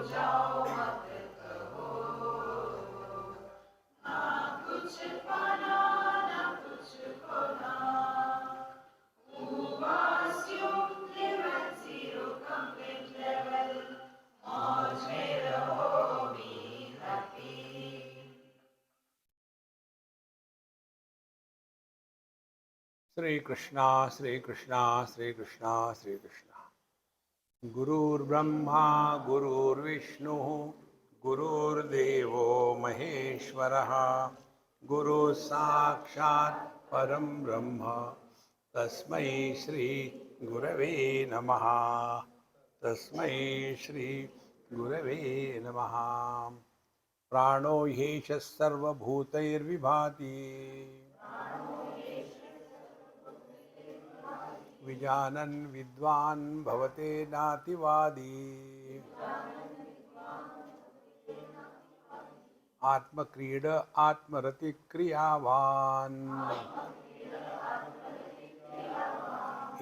जाओ मत कहो, ना कुछ पाना ना कुछ खोना, who was you, live at zero complaint level, मौज में रहो, be happy. श्री कृष्णा श्री कृष्णा श्री कृष्णा श्री कृष्णा। गुरुर्ब्रह्मा गुरुर्विष्णु गुरुर्देवो महेश्वरः, गुरु साक्षात् परम ब्रह्म तस्मै श्री गुरवे नमः। तस्मै श्री गुरवे नमः। प्राणो ह्येष सर्वभूतैर्विभाति, विजानन् विद्वान् भवते नातिवादी। आत्मक्रीड आत्मरतिक्रियावान्,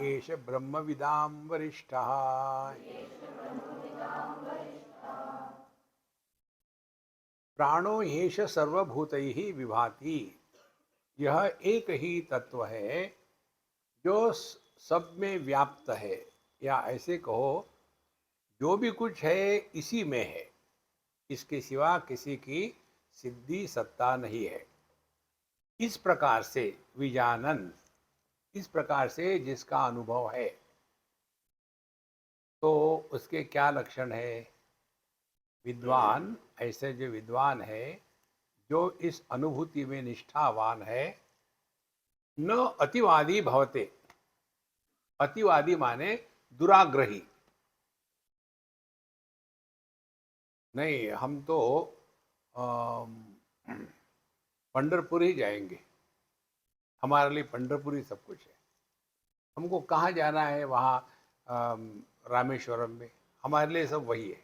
एष ब्रह्मविदां वरिष्ठः। प्राणो ह्येष सर्वभूतैः विभाति। यह एक ही तत्व है जो सब में व्याप्त है, या ऐसे कहो जो भी कुछ है इसी में है, इसके सिवा किसी की सिद्धि सत्ता नहीं है। इस प्रकार से विजानन, इस प्रकार से जिसका अनुभव है, तो उसके क्या लक्षण है? विद्वान, ऐसे जो विद्वान है, जो इस अनुभूति में निष्ठावान है, न अतिवादी भवते। अतिवादी माने दुराग्रही नहीं, हम तो पंढरपुर ही जाएंगे, हमारे लिए पंढरपुर ही सब कुछ है। हमको कहाँ जाना है, वहाँ रामेश्वरम में, हमारे लिए सब वही है।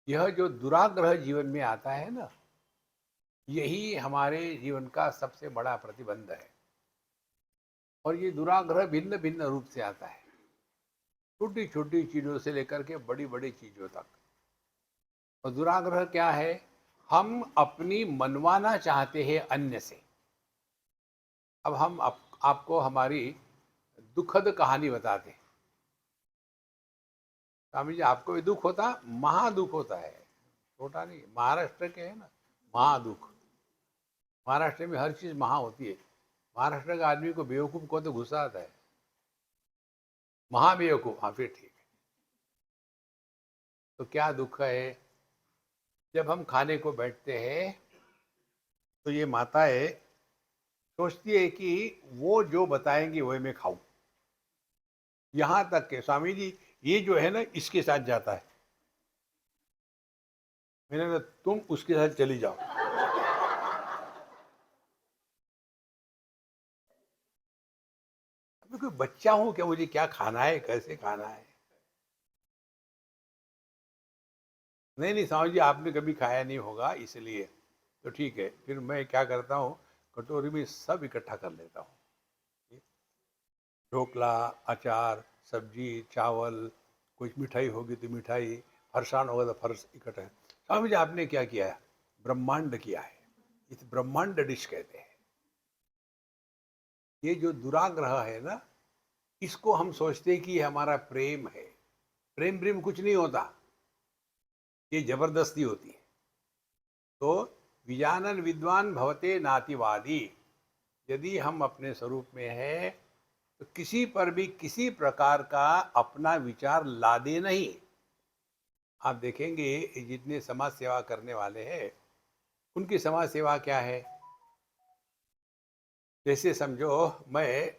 यह जो दुराग्रह जीवन में आता है ना, यही हमारे जीवन का सबसे बड़ा प्रतिबंध है। और ये दुराग्रह भिन्न भिन्न रूप से आता है, छोटी छोटी चीज़ों से लेकर के बड़ी बड़ी चीज़ों तक। और दुराग्रह क्या है? हम अपनी मनवाना चाहते हैं अन्य से। अब हम आपको हमारी दुखद कहानी बताते हैं। स्वामी जी, आपको भी दुख होता, महादुख होता है, छोटा नहीं। महाराष्ट्र के है ना, महादुख। महाराष्ट्र में हर चीज महा होती है। महाराष्ट्र का आदमी को बेवकूफ को तो गुस्सा आता है, महाबेवकूफ। हाँ, फिर ठीक है। तो क्या दुख है? जब हम खाने को बैठते हैं तो ये माताएं सोचती है कि वो जो बताएंगी वही मैं खाऊं। यहां तक के स्वामी जी, ये जो है ना, इसके साथ जाता है। मैंने कहा तुम उसके साथ चली जाओ। मैं कोई बच्चा हूं क्या? मुझे क्या खाना है, कैसे खाना है? नहीं नहीं स्वामी जी, आपने कभी खाया नहीं होगा इसलिए। तो ठीक है, फिर मैं क्या करता हूँ, कटोरी में सब इकट्ठा कर लेता हूँ। ढोकला, अचार, सब्जी, चावल, कुछ मिठाई होगी तो मिठाई, फरसान होगा तो फर्श इकट्ठा है। स्वामी जी, आपने क्या किया है? ब्रह्मांड किया है। इस ब्रह्मांड डिश कहते हैं। ये जो दुराग्रह है ना, इसको हम सोचते हैं कि ये हमारा प्रेम है। प्रेम प्रेम कुछ नहीं होता, ये जबरदस्ती होती है। तो विजानन विद्वान भवते नातिवादी। यदि हम अपने स्वरूप में है तो किसी पर भी किसी प्रकार का अपना विचार लादे नहीं। आप देखेंगे जितने समाज सेवा करने वाले हैं, उनकी समाज सेवा क्या है? जैसे समझो मैं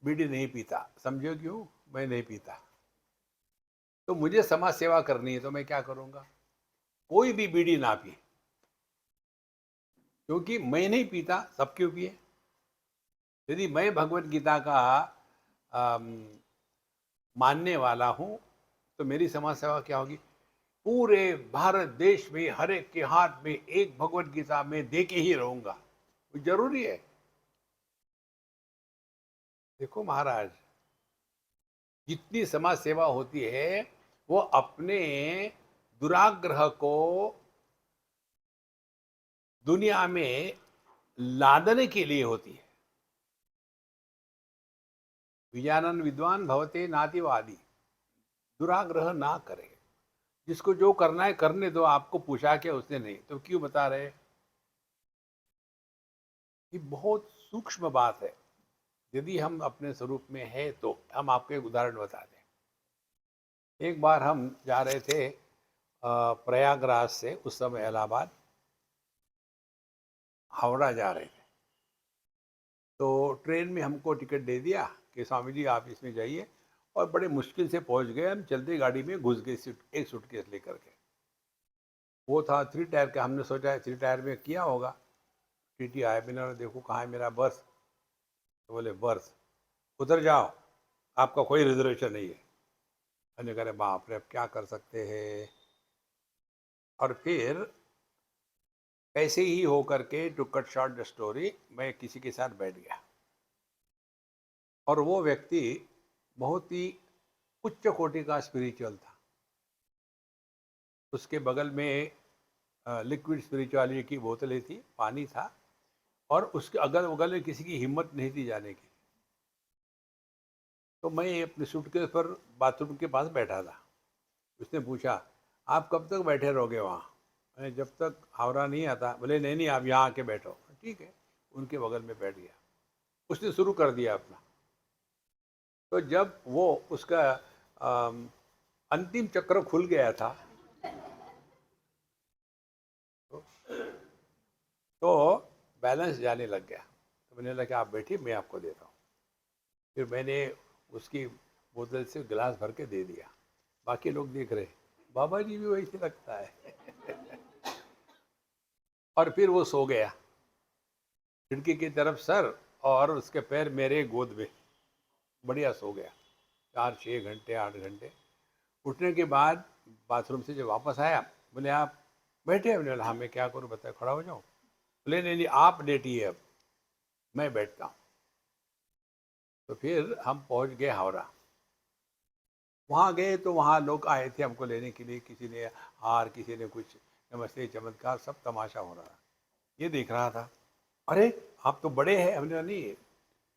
बीड़ी नहीं पीता, समझो क्यों मैं नहीं पीता, तो मुझे समाज सेवा करनी है, तो मैं क्या करूंगा? कोई भी बीड़ी ना पी, क्योंकि मैं नहीं पीता, सब क्यों पिए? यदि मैं भगवत गीता का अम, मानने वाला हूं, तो मेरी समाज सेवा क्या होगी? पूरे भारत देश में हर एक के हाथ में एक भगवत गीता में दे के ही रहूंगा। वो जरूरी है। देखो महाराज, जितनी समाज सेवा होती है वो अपने दुराग्रह को दुनिया में लादने के लिए होती है। विजानन विद्वान भवते नातिवादी। दुराग्रह ना करे, जिसको जो करना है करने दो, आपको पूछा क्या उसने नहीं तो क्यों बता रहे। ये बहुत सूक्ष्म बात है। यदि हम अपने स्वरूप में है तो हम आपको एक उदाहरण बता दें। एक बार हम जा रहे थे प्रयागराज से, उस समय इलाहाबाद, हावड़ा जा रहे थे। तो ट्रेन में हमको टिकट दे दिया कि स्वामी जी आप इसमें जाइए, और बड़े मुश्किल से पहुंच गए। हम चलती गाड़ी में घुस गए एक सूटकेस लेकर के। वो था 3 टायर का। हमने सोचा है 3 टायर में किया होगा। टीटी आया, मैंने देखो कहाँ है मेरा बर्थ। तो बोले बर्थ, उधर जाओ, आपका कोई रिजर्वेशन नहीं है। हमने कहा बाप रे, अब क्या कर सकते हैं। और फिर ऐसे ही हो करके, to cut short the story, मैं किसी के साथ बैठ गया, और वो व्यक्ति बहुत ही उच्च कोटि का स्पिरिचुअल था। उसके बगल में लिक्विड स्पिरिचुअलिटी की बोतलें थी, पानी था, और उसके अगल बगल में किसी की हिम्मत नहीं थी जाने की। तो मैं अपने सूटकेस पर बाथरूम के पास बैठा था। उसने पूछा आप कब तक बैठे रहोगे वहाँ। मैंने जब तक हावड़ा नहीं आता। बोले नहीं नहीं, आप यहाँ आके बैठो। ठीक है, उनके बगल में बैठ गया। उसने शुरू कर दिया अपना। तो जब वो उसका अंतिम चक्र खुल गया था, तो बैलेंस जाने लग गया। तो मैंने लगा आप बैठिए, मैं आपको देता हूँ। फिर मैंने उसकी बोतल से गिलास भर के दे दिया। बाकी लोग देख रहे, बाबा जी भी वैसे लगता है। और फिर वो सो गया, खिड़की की तरफ सर, और उसके पैर मेरे गोद में। बढ़िया सो गया 4-6 घंटे 8 घंटे। उठने के बाद बाथरूम से जब वापस आया, बोले आप बैठे। मैंने बोला हाँ, मैं क्या करूँ बताए, खड़ा हो जाऊँ। बोले नहीं नहीं, आप लेटिए, अब मैं बैठता हूँ। तो फिर हम पहुँच गए हावड़ा। वहाँ गए तो वहाँ लोग आए थे हमको लेने के लिए। किसी ने हार, किसी ने कुछ, नमस्ते चमत्कार, सब तमाशा हो रहा था। ये देख रहा था, अरे आप तो बड़े हैं। हमने कहा, नहीं,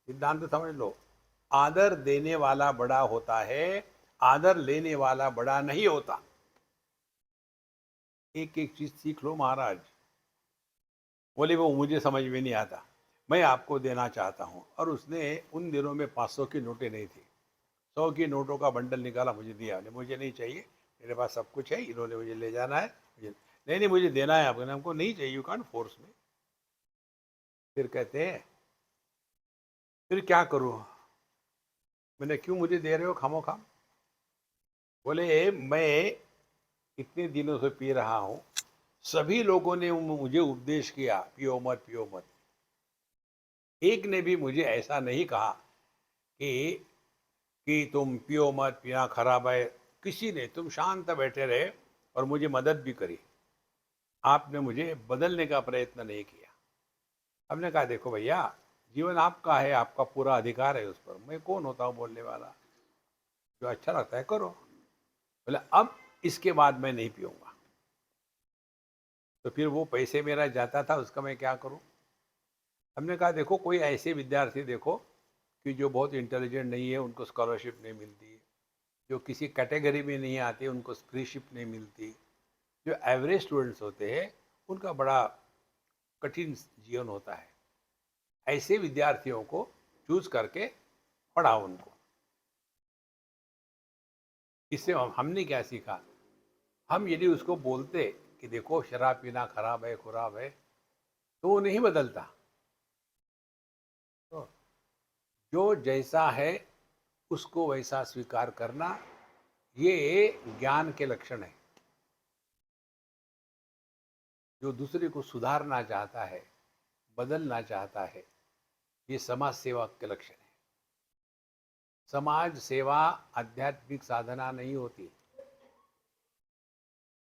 सिद्धांत समझ लो, आदर देने वाला बड़ा होता है, आदर लेने वाला बड़ा नहीं होता। एक एक चीज सीख लो महाराज। बोले वो मुझे समझ में नहीं आता, मैं आपको देना चाहता हूँ। और उसने उन दिनों में 500 की नोटें नहीं थी, 100 की नोटों का बंडल निकाला, मुझे दिया। मुझे नहीं चाहिए, मेरे पास सब कुछ है, इन्होंने मुझे ले जाना है, मुझे नहीं नहीं मुझे देना है आपको। हमको नहीं चाहिए, यू कांट फोर्स में। फिर कहते हैं फिर क्या करूँ। मैंने क्यों मुझे दे रहे हो खामोखा। बोले मैं इतने दिनों से पी रहा हूँ, सभी लोगों ने मुझे उपदेश किया पियो मत पियो मत। एक ने भी मुझे ऐसा नहीं कहा कि तुम पियो मत, पीना खराब है। किसी ने, तुम शांत बैठे रहे और मुझे मदद भी करी। आपने मुझे बदलने का प्रयत्न नहीं किया। हमने कहा देखो भैया, जीवन आपका है, आपका पूरा अधिकार है उस पर, मैं कौन होता हूँ बोलने वाला। जो अच्छा लगता है करो। बोले अब इसके बाद मैं नहीं पीऊँगा। तो फिर वो पैसे मेरा जाता था, उसका मैं क्या करूँ। हमने कहा देखो, कोई ऐसे विद्यार्थी देखो कि जो बहुत इंटेलिजेंट नहीं है, उनको स्कॉलरशिप नहीं मिलती, जो किसी कैटेगरी में नहीं आते उनको फ्रीशिप नहीं मिलती, जो एवरेज स्टूडेंट्स होते हैं उनका बड़ा कठिन जीवन होता है। ऐसे विद्यार्थियों को चूज करके पढ़ाओ उनको। इससे हमने क्या सीखा, हम यदि उसको बोलते कि देखो शराब पीना खराब है, खुराब है, तो वो नहीं बदलता। तो जो जैसा है उसको वैसा स्वीकार करना, ये ज्ञान के लक्षण है। जो दूसरे को सुधारना चाहता है, बदलना चाहता है, ये समाज सेवा के लक्षण है। समाज सेवा आध्यात्मिक साधना नहीं होती,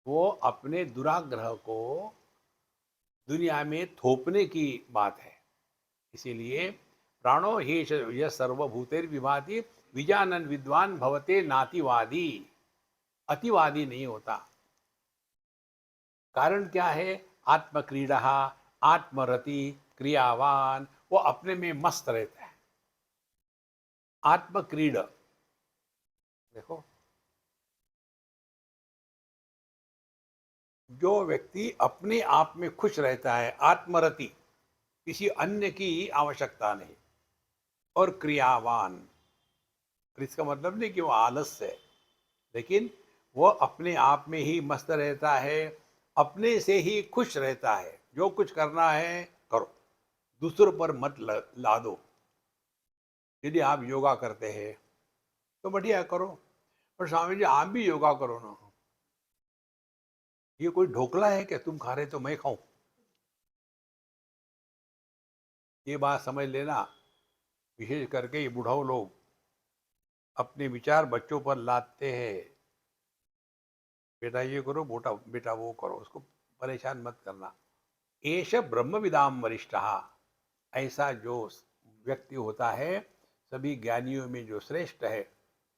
वो अपने दुराग्रह को दुनिया में थोपने की बात है। इसीलिए प्राणो ही यह सर्वभूतेर विभाति विजानन विद्वान भवते नातिवादी। अतिवादी नहीं होता। कारण क्या है? आत्मक्रीड़ा, आत्मरति, क्रियावान, वो अपने में मस्त रहता है। आत्मक्रीड़ा, देखो, जो व्यक्ति अपने आप में खुश रहता है, आत्मरति, किसी अन्य की आवश्यकता नहीं, और क्रियावान, इसका मतलब नहीं कि वो आलस है, लेकिन वो अपने आप में ही मस्त रहता है, अपने से ही खुश रहता है। जो कुछ करना है करो, दूसरों पर मत ला दो। यदि आप योगा करते हैं तो बढ़िया करो, पर स्वामी जी आप भी योगा करो ना। ये कोई ढोकला है क्या? तुम खा रहे तो मैं खाऊं? ये बात समझ लेना। विशेष करके ये बुढ़ाऊ लोग अपने विचार बच्चों पर लादते हैं। बेटा ये करो, बेटा बेटा वो करो, उसको परेशान मत करना। एष ब्रह्मविदाम वरिष्ठः, ऐसा जो व्यक्ति होता है सभी ज्ञानियों में जो श्रेष्ठ है,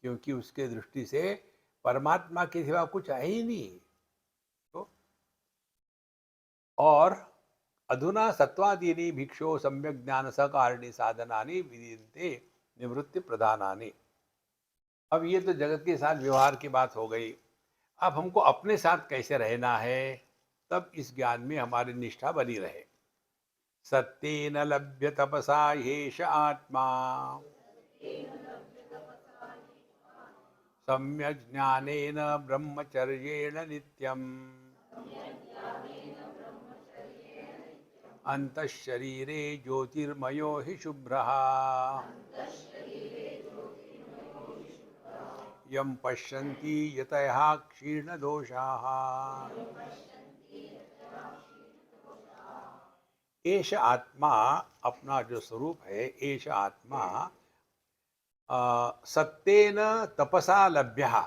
क्योंकि उसके दृष्टि से परमात्मा के सिवा कुछ है ही नहीं। तो और अधुना सत्वादीनि भिक्षो सम्यक ज्ञान सकारिणी साधनानि विदीयन्ते निवृत्ति प्रधानानि। अब ये तो जगत के साथ व्यवहार की बात हो गई। अब हमको अपने साथ कैसे रहना है, तब इस ज्ञान में हमारी निष्ठा बनी रहे। सत्येन लभ्य तपसा ह्येष आत्मा, सम्यक् ज्ञानेन ब्रह्मचर्येण नित्यम्, अंतःशरीरे ज्योतिर्मयो हि शुभ्रः, यं पश्यन्ति यतयः क्षीणदोषाः। एष आत्मा, अपना जो स्वरूप है, एष आत्मा सत्येन तपसा लभ्यः।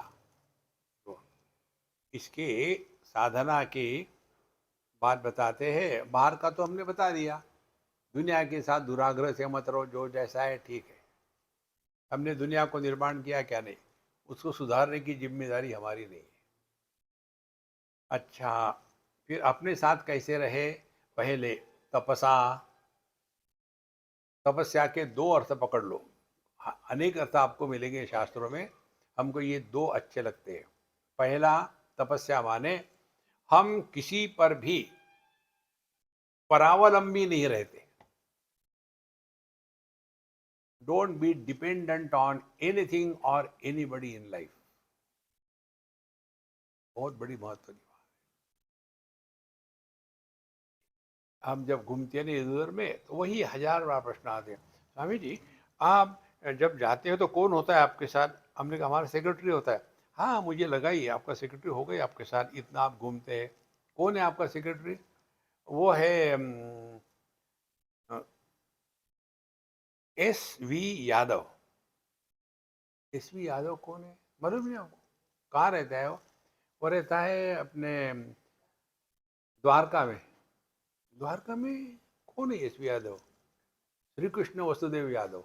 तो इसके साधना की बात बताते हैं। बाहर का तो हमने बता दिया, दुनिया के साथ दुराग्रह से मत रहो, जो जैसा है ठीक है। हमने दुनिया को निर्माण किया क्या? नहीं, उसको सुधारने की जिम्मेदारी हमारी नहीं है। अच्छा, फिर अपने साथ कैसे रहे? पहले तपसा, तपस्या के दो अर्थ पकड़ लो। अनेक अर्थ आपको मिलेंगे शास्त्रों में, हमको ये दो अच्छे लगते हैं। पहला, तपस्या माने हम किसी पर भी परावलंबी नहीं रहते। Don't be dependent on anything और एनीबडी इन लाइफ। बहुत बड़ी महत्व की बात। हम जब घूमते हैं ना इधर उधर में, तो वही हजार बार प्रश्न आते हैं, स्वामी जी आप जब जाते हो तो कौन होता है आपके साथ? हमने कहा हमारा सेक्रेटरी होता है। हाँ, मुझे लगा ही आपका सेक्रेटरी हो गई आपके साथ, इतना आप घूमते हैं। कौन है आपका सेक्रेटरी? वो है SV यादव। SV यादव कौन है? मालूम नहीं आपको? कहाँ रहता है वो? वो रहता है अपने द्वारका में। द्वारका में कौन है SV यादव? श्री कृष्ण वसुदेव यादव,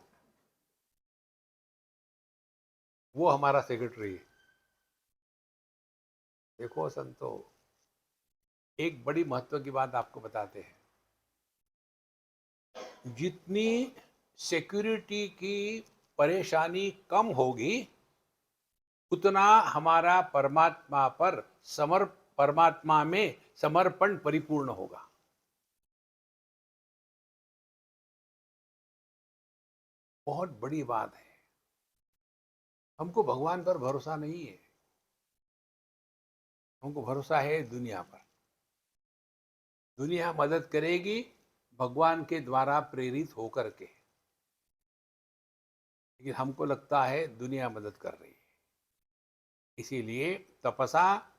वो हमारा सेक्रेटरी है। देखो संतो, एक बड़ी महत्व की बात आपको बताते हैं। जितनी सिक्योरिटी की परेशानी कम होगी, उतना हमारा परमात्मा में समर्पण परिपूर्ण होगा। बहुत बड़ी बात है। हमको भगवान पर भरोसा नहीं है, हमको भरोसा है दुनिया पर। दुनिया मदद करेगी भगवान के द्वारा प्रेरित होकर के, लेकिन हमको लगता है दुनिया मदद कर रही है। इसीलिए तपसा,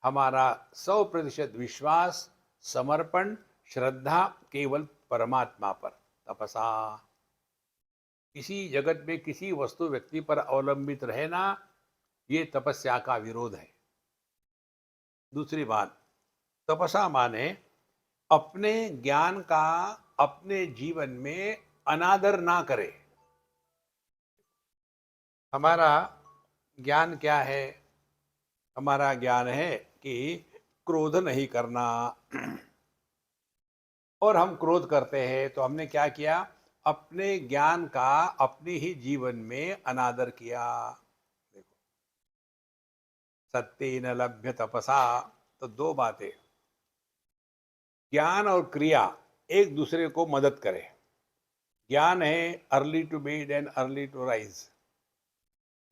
हमारा 100% विश्वास, समर्पण, श्रद्धा केवल परमात्मा पर। तपसा, किसी जगत में किसी वस्तु व्यक्ति पर अवलंबित रहना, ये तपस्या का विरोध है। दूसरी बात, तपसा माने अपने ज्ञान का अपने जीवन में अनादर ना करे। हमारा ज्ञान क्या है? हमारा ज्ञान है कि क्रोध नहीं करना। और हम क्रोध करते हैं तो हमने क्या किया? अपने ज्ञान का अपने ही जीवन में अनादर किया। देखो, सत्येन लभ्य तपसा। तो दो बातें, ज्ञान और क्रिया एक दूसरे को मदद करें। ज्ञान है early to bed and early to rise,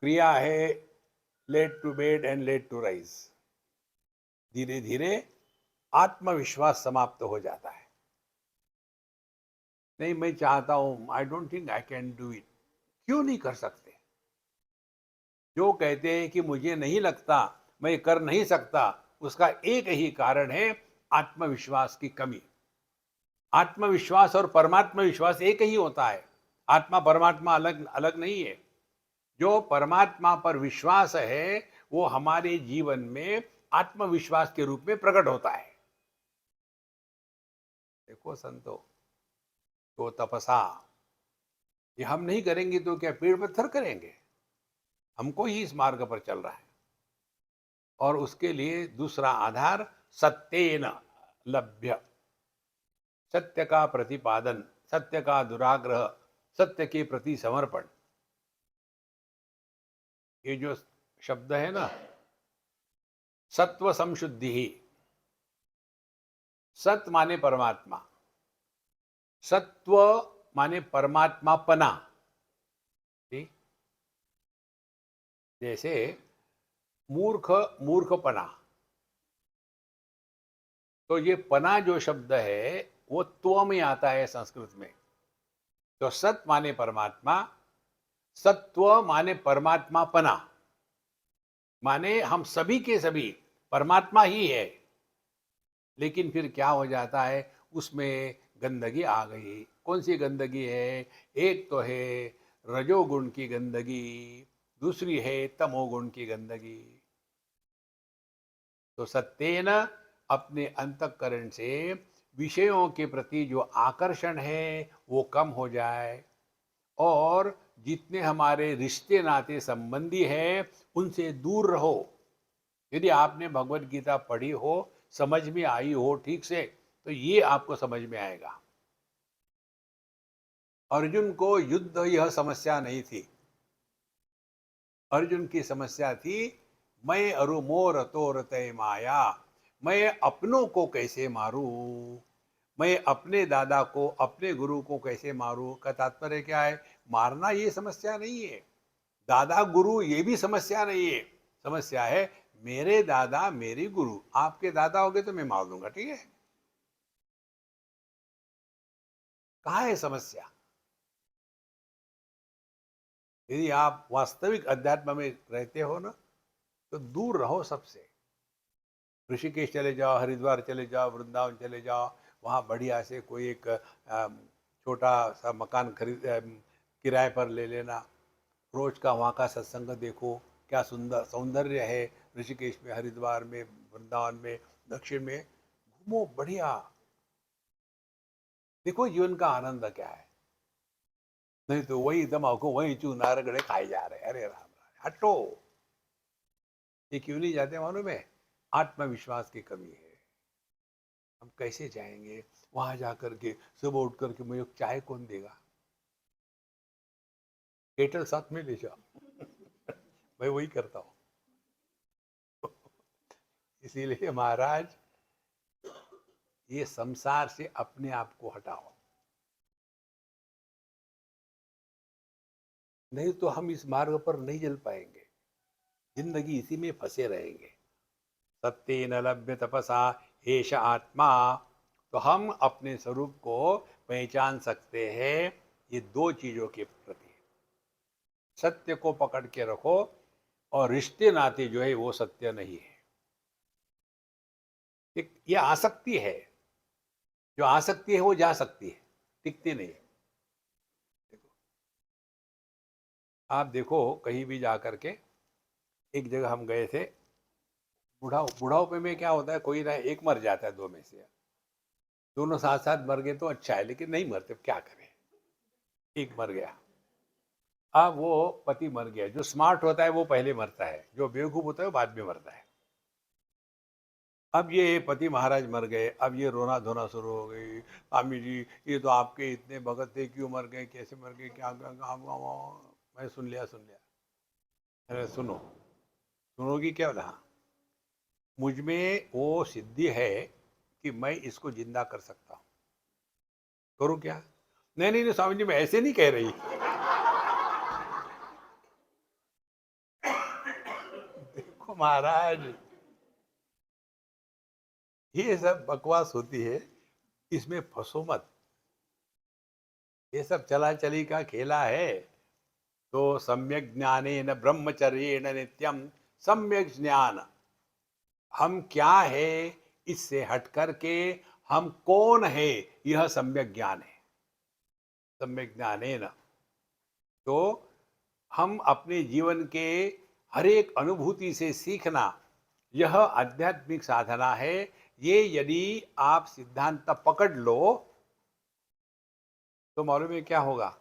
क्रिया है late to bed and late to rise. धीरे धीरे आत्मविश्वास समाप्त हो जाता है। नहीं, मैं चाहता हूं, I don't think I can do it. क्यों नहीं कर सकते? जो कहते हैं कि मुझे नहीं लगता, मैं कर नहीं सकता, उसका एक ही कारण है आत्मविश्वास की कमी। आत्मविश्वास और परमात्मा विश्वास एक ही होता है। आत्मा परमात्मा अलग अलग नहीं है। जो परमात्मा पर विश्वास है वो हमारे जीवन में आत्मविश्वास के रूप में प्रकट होता है। देखो संतो, तो तपसा, ये हम नहीं करेंगे तो क्या पेड़ पत्थर करेंगे? हमको ही इस मार्ग पर चल रहा है। और उसके लिए दूसरा आधार सत्येन लभ्य, सत्य का प्रतिपादन, सत्य का दुराग्रह, सत्य के प्रति समर्पण। ये जो शब्द है ना, सत्व संशुद्धि ही। सत माने परमात्मा, सत्व माने परमात्मापना। ठीक? जैसे मूर्ख, मूर्खपना। तो ये पना जो शब्द है वो त्व में आता है संस्कृत में। तो सत माने परमात्मा, सत्व माने परमात्मापना, माने हम सभी के सभी परमात्मा ही है। लेकिन फिर क्या हो जाता है, उसमें गंदगी आ गई। कौन सी गंदगी है? एक तो है रजोगुण की गंदगी, दूसरी है तमोगुण की गंदगी। तो सत्येन, अपने अंतःकरण से विषयों के प्रति जो आकर्षण है वो कम हो जाए, और जितने हमारे रिश्ते नाते संबंधी हैं उनसे दूर रहो। यदि आपने भगवत गीता पढ़ी हो, समझ में आई हो ठीक से, तो ये आपको समझ में आएगा। अर्जुन को युद्ध यह समस्या नहीं थी। अर्जुन की समस्या थी, मैं अरु मोर तोर तय माया, मैं अपनों को कैसे मारूं, मैं अपने दादा को, अपने गुरु को कैसे मारूं। का तात्पर्य क्या है? मारना ये समस्या नहीं है, दादा गुरु ये भी समस्या नहीं है। समस्या है मेरे दादा मेरे गुरु, आपके दादा हो गए तो मैं मार दूंगा, ठीक है? कहाँ है समस्या? यदि आप वास्तविक अध्यात्म में रहते हो ना, तो दूर रहो सबसे। ऋषिकेश चले जाओ, हरिद्वार चले जाओ, वृंदावन चले जाओ, वहाँ बढ़िया से कोई एक छोटा सा मकान खरीद किराए पर ले लेना। रोज का वहाँ का सत्संग देखो, क्या सुंदर सौंदर्य है ऋषिकेश में, हरिद्वार में, वृंदावन में, दक्षिण में। घूमो बढ़िया, देखो जीवन का आनंद क्या है। नहीं तो वही तम्बाकू, वही चूना रगड़े खाए जा रहे। अरे राम राम, हटो। ये क्यों नहीं जाते मालूम है? आत्मविश्वास की कमी है। हम कैसे जाएंगे वहां जाकर के? सुबह उठ करके मुझे चाय कौन देगा? केटल साथ में ले जाओ। मैं वही करता हूँ। इसीलिए महाराज, ये संसार से अपने आप को हटाओ, नहीं तो हम इस मार्ग पर नहीं चल पाएंगे। जिंदगी इसी में फंसे रहेंगे। सत्येन लभ्य तपसा एष आत्मा। तो हम अपने स्वरूप को पहचान सकते हैं ये दो चीजों के प्रति। सत्य को पकड़ के रखो, और रिश्ते नाते जो है वो सत्य नहीं है। ये आसक्ति है। जो आसक्ति है वो जा सकती है, टिकती नहीं। देखो, आप देखो कहीं भी जा करके, एक जगह हम गए थे, बुढ़ाओपे में क्या होता है, कोई ना एक मर जाता है, दो में से। दोनों साथ साथ मर गए तो अच्छा है, लेकिन नहीं मरते, क्या करें? एक मर गया। अब वो पति मर गया। जो स्मार्ट होता है वो पहले मरता है, जो बेवकूफ होता है वो बाद में मरता है। अब ये पति महाराज मर गए, अब ये रोना धोना शुरू हो गई, स्वामी जी ये तो आपके इतने भगत थे, क्यों मर गए, कैसे मर गए, क्या क्या क्या- मैं सुन लिया सुन लिया। अरे सुनो, सुनोगी क्या बोला? हाँ, मुझ में वो सिद्धि है कि मैं इसको जिंदा कर सकता हूँ। करूँ क्या? नहीं नहीं नहीं स्वामी जी, मैं ऐसे नहीं कह रही। देखो महाराज, ये सब बकवास होती है, इसमें फंसो मत। ये सब चला चली का खेला है। तो सम्यक ज्ञानेन ब्रह्मचर्येण नित्यम, सम्यक ज्ञान, हम क्या है इससे हट करके हम कौन है, यह सम्यक ज्ञान है। सम्यक ज्ञानेन, तो हम अपने जीवन के हर एक अनुभूति से सीखना, यह आध्यात्मिक साधना है। ये यदि आप सिद्धांत पकड़ लो तो मालूम है क्या होगा?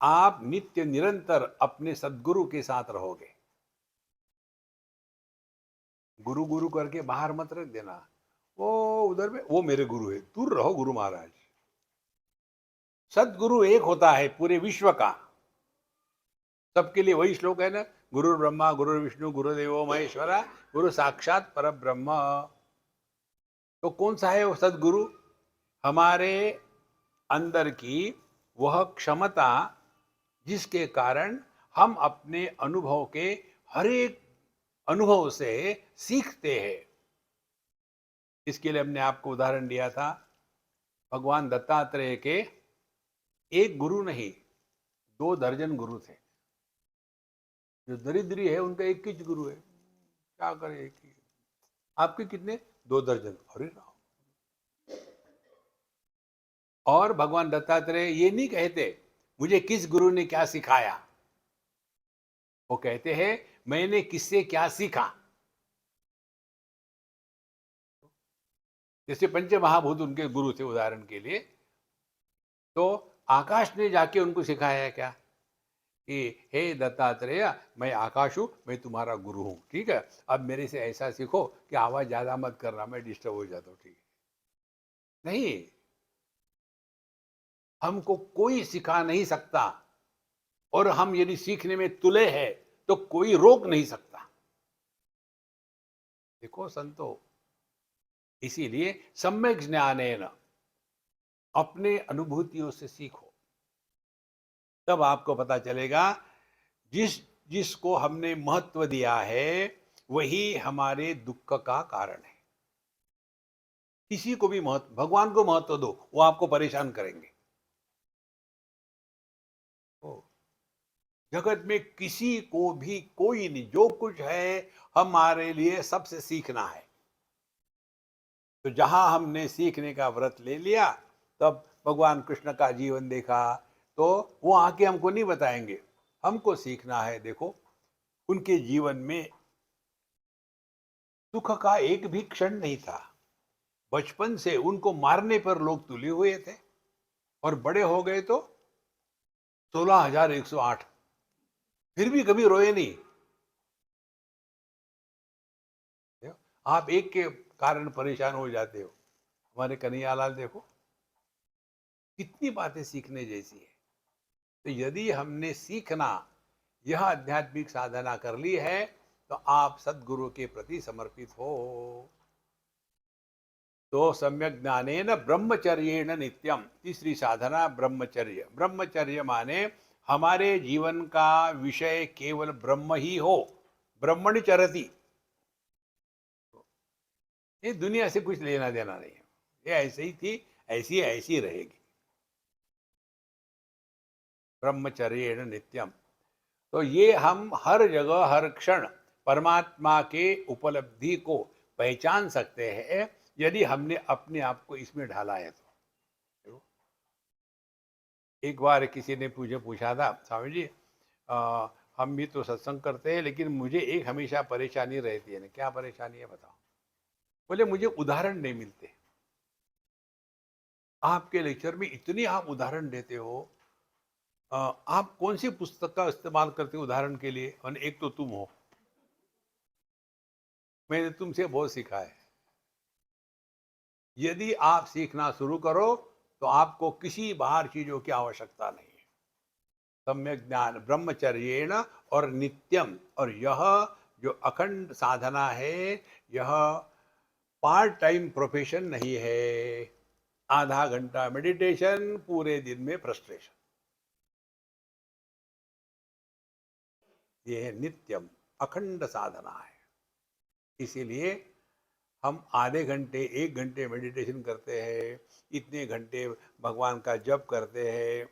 आप नित्य निरंतर अपने सद्गुरु के साथ रहोगे। गुरु गुरु करके बाहर मत रख देना। वो उधर में वो मेरे गुरु है, दूर रहो गुरु महाराज। सदगुरु एक होता है पूरे विश्व का, सबके लिए वही श्लोक है ना, गुरु ब्रह्मा गुरु विष्णु गुरुदेवो महेश्वरा गुरु साक्षात पर ब्रह्म। तो कौन सा है वो सदगुरु? हमारे अंदर की वह क्षमता जिसके कारण हम अपने अनुभव के हर एक अनुभव से सीखते हैं। इसके लिए हमने आपको उदाहरण दिया था, भगवान दत्तात्रेय के एक गुरु नहीं, 2 दर्जन गुरु थे। जो दरिद्री है उनका एक ही गुरु है, क्या करे एक ही। आपके कितने? 2 दर्जन। अरे राम! और भगवान दत्तात्रेय ये नहीं कहते मुझे किस गुरु ने क्या सिखाया, वो कहते हैं मैंने किससे क्या सीखा। जैसे पंच महाभूत उनके गुरु थे उदाहरण के लिए, तो आकाश ने जाके उनको सिखाया क्या कि हे दत्तात्रेय, मैं आकाश हूं, मैं तुम्हारा गुरु हूं, ठीक है, अब मेरे से ऐसा सीखो कि आवाज ज्यादा मत करना, मैं डिस्टर्ब हो जाता हूं, ठीक है? नहीं, हमको कोई सिखा नहीं सकता, और हम यदि सीखने में तुले हैं तो कोई रोक नहीं सकता। देखो संतो, इसीलिए सम्यक ज्ञानेन, अपने अनुभूतियों से सीखो, तब आपको पता चलेगा जिस जिसको हमने महत्व दिया है वही हमारे दुख का कारण है। किसी को भी महत्व, भगवान को महत्व दो, वो आपको परेशान करेंगे। ओ, जगत में किसी को भी कोई नहीं, जो कुछ है हमारे लिए सबसे सीखना है। तो जहां हमने सीखने का व्रत ले लिया, तब भगवान कृष्ण का जीवन देखा, तो वो आके हमको नहीं बताएंगे, हमको सीखना है। देखो, उनके जीवन में सुख का एक भी क्षण नहीं था। बचपन से उनको मारने पर लोग तुले हुए थे, और बड़े हो गए तो 16,108, फिर भी कभी रोए नहीं। आप एक के कारण परेशान हो जाते हो। हमारे कन्हैयालाल देखो, कितनी बातें सीखने जैसी है। तो यदि हमने सीखना, यह आध्यात्मिक साधना कर ली है, तो आप सदगुरु के प्रति समर्पित हो। तो सम्यक ज्ञानेन ब्रह्मचर्येण नित्यम, तीसरी साधना ब्रह्मचर्य। ब्रह्मचर्य माने हमारे जीवन का विषय केवल ब्रह्म ही हो, ब्रह्मणि चरति। ये दुनिया से कुछ लेना देना नहीं है, ये ऐसे ही थी, ऐसी रहेगी। ब्रह्मचर्येण नित्यम, तो ये हम हर जगह हर क्षण परमात्मा के उपलब्धि को पहचान सकते हैं यदि हमने अपने आप को इसमें ढाला है तो। एक बार किसी ने मुझे पूछा था, स्वामी जी हम भी तो सत्संग करते हैं, लेकिन मुझे एक हमेशा परेशानी रहती है ना। क्या परेशानी है बताओ? बोले मुझे उदाहरण नहीं मिलते। आपके लेक्चर में इतनी आप उदाहरण देते हो, आप कौन सी पुस्तक का इस्तेमाल करते हो उदाहरण के लिए? और एक तो तुम हो, मैंने तुमसे बहुत सीखा है। यदि आप सीखना शुरू करो तो आपको किसी बाहर चीजों की आवश्यकता नहीं है। सम्यक ज्ञान ब्रह्मचर्येण और नित्यम, और यह जो अखंड साधना है, यह पार्ट टाइम प्रोफेशन नहीं है। आधा घंटा मेडिटेशन, पूरे दिन में फ्रस्ट्रेशन, ये है नित्यम, अखंड साधना है। इसीलिए हम आधे घंटे 1 घंटे मेडिटेशन करते हैं, इतने घंटे भगवान का जप करते हैं,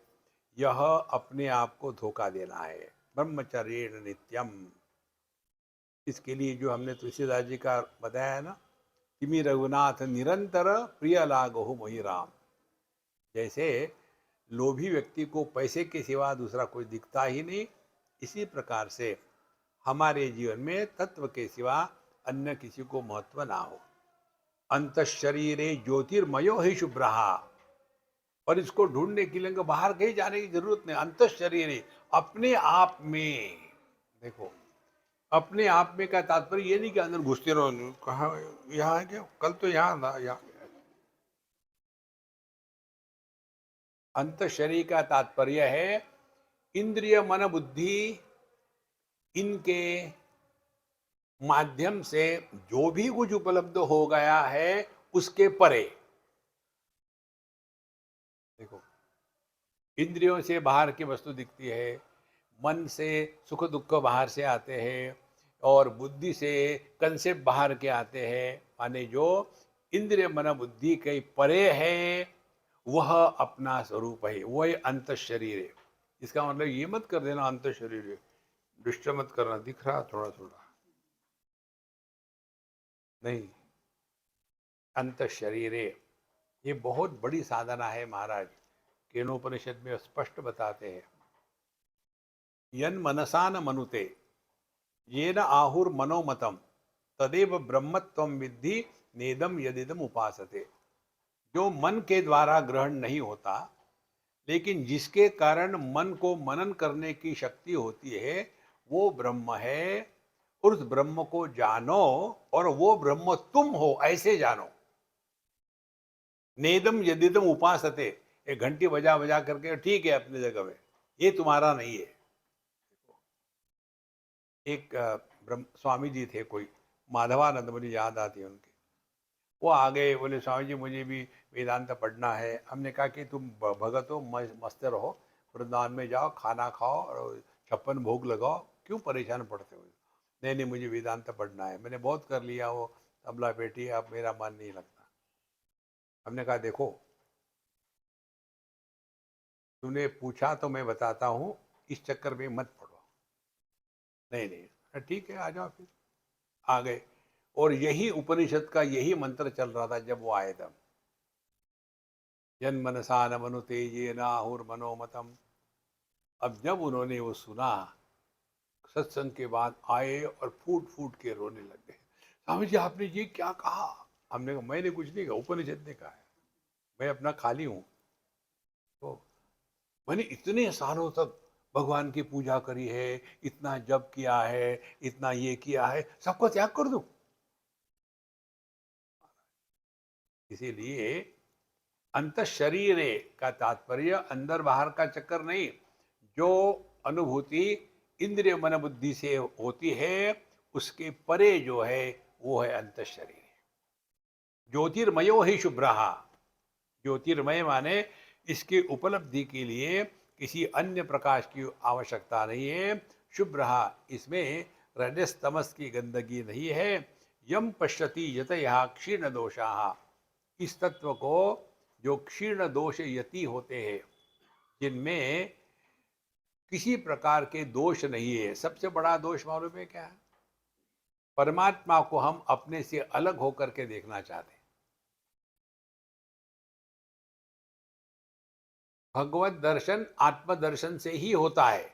यह अपने आप को धोखा देना है। ब्रह्मचर्य नित्यम, इसके लिए जो हमने तुलसीदास जी का बताया है ना, तिमि रघुनाथ निरंतर प्रिय लागो मोहि राम। जैसे लोभी व्यक्ति को पैसे के सिवा दूसरा कोई दिखता ही नहीं, इसी प्रकार से हमारे जीवन में तत्व के सिवा अन्य किसी को महत्व ना हो। अंतशरीरे ज्योतिर्मयो ही शुभ्रहा, और इसको ढूंढने के लिए बाहर कहीं जाने की जरूरत नहीं। अंतशरीरे, अपने आप में। देखो, अपने आप में का तात्पर्य ये नहीं कि अंदर घुसते रहो, कहा यहाँ है क्या, कल तो यहाँ था, यहाँ। अंत शरीर का तात्पर्य है इंद्रिय मन बुद्धि, इनके माध्यम से जो भी कुछ उपलब्ध हो गया है उसके परे। देखो, इंद्रियों से बाहर की वस्तु दिखती है, मन से सुख दुख बाहर से आते हैं, और बुद्धि से कंसेप्ट बाहर के आते हैं। माने जो इंद्रिय मन बुद्धि के परे है वह अपना स्वरूप है, वही अंत शरीर है। इसका मतलब ये मत कर देना अंत शरीर है, डिस्टर्ब मत करना, दिख रहा थोड़ा थोड़ा नहीं। अंत शरीर है, ये बहुत बड़ी साधना है महाराज। केनोपनिषद में स्पष्ट बताते हैं, यन मनसा न मनुते येन आहुर मनोमतम तदेव ब्रह्मत्वम विद्धि नेदम यदिदम उपासते। जो मन के द्वारा ग्रहण नहीं होता, लेकिन जिसके कारण मन को मनन करने की शक्ति होती है, वो ब्रह्म है। उस ब्रह्म को जानो, और वो ब्रह्म तुम हो ऐसे जानो। नेदम यदिदम उपासते, एक घंटी बजा बजा करके ठीक है अपनी जगह में, ये तुम्हारा नहीं है। एक ब्रह्म स्वामी जी थे कोई, माधवानंद, मुझे याद आती है उनकी। वो आ गए, बोले स्वामी जी मुझे भी वेदांत पढ़ना है। हमने कहा कि तुम भगत हो, मस्त रहो, वृंदावन में जाओ, खाना खाओ और 56 भोग लगाओ, क्यों परेशान पड़ते हो। नहीं नहीं, मुझे वेदांत पढ़ना है, मैंने बहुत कर लिया वो तबला पेटी, अब मेरा मन नहीं लगता। हमने कहा देखो, तूने पूछा तो मैं बताता हूँ, इस चक्कर में मत पड़ो। नहीं नहीं, ठीक है आ जाओ फिर। आ गए, और यही उपनिषद का यही मंत्र चल रहा था जब वो आए तब, जन मनसा न मनु तेजे नाहुर मनोमतम। अब जब उन्होंने वो सुना, सत्संग के बाद आए और फूट फूट के रोने लग गए, स्वामी जी आपने ये क्या कहा। हमने कहा मैंने कुछ नहीं कहा, उपनिषद ने कहा है, मैं अपना खाली हूँ। तो मैंने इतने सालों तक भगवान की पूजा करी है, इतना जप किया है, इतना ये किया है, सबको त्याग कर दूं। इसीलिए अंत शरीरे का तात्पर्य अंदर बाहर का चक्कर नहीं। जो अनुभूति इंद्रिय मन बुद्धि से होती है, उसके परे जो है वो है अंत शरीर। ज्योतिर्मयो ही शुभ्रहा, ज्योतिर्मय माने इसकी उपलब्धि के लिए किसी अन्य प्रकाश की आवश्यकता नहीं है। शुभ्रहा, इसमें रजस तमस की गंदगी नहीं है। यम पश्यति यतयः क्षीण दोषाः, इस तत्व को जो क्षीण दोष यति होते हैं, जिनमें किसी प्रकार के दोष नहीं है। सबसे बड़ा दोष मालूम है क्या है? परमात्मा को हम अपने से अलग होकर के देखना चाहते हैं। भगवत दर्शन आत्मदर्शन से ही होता है।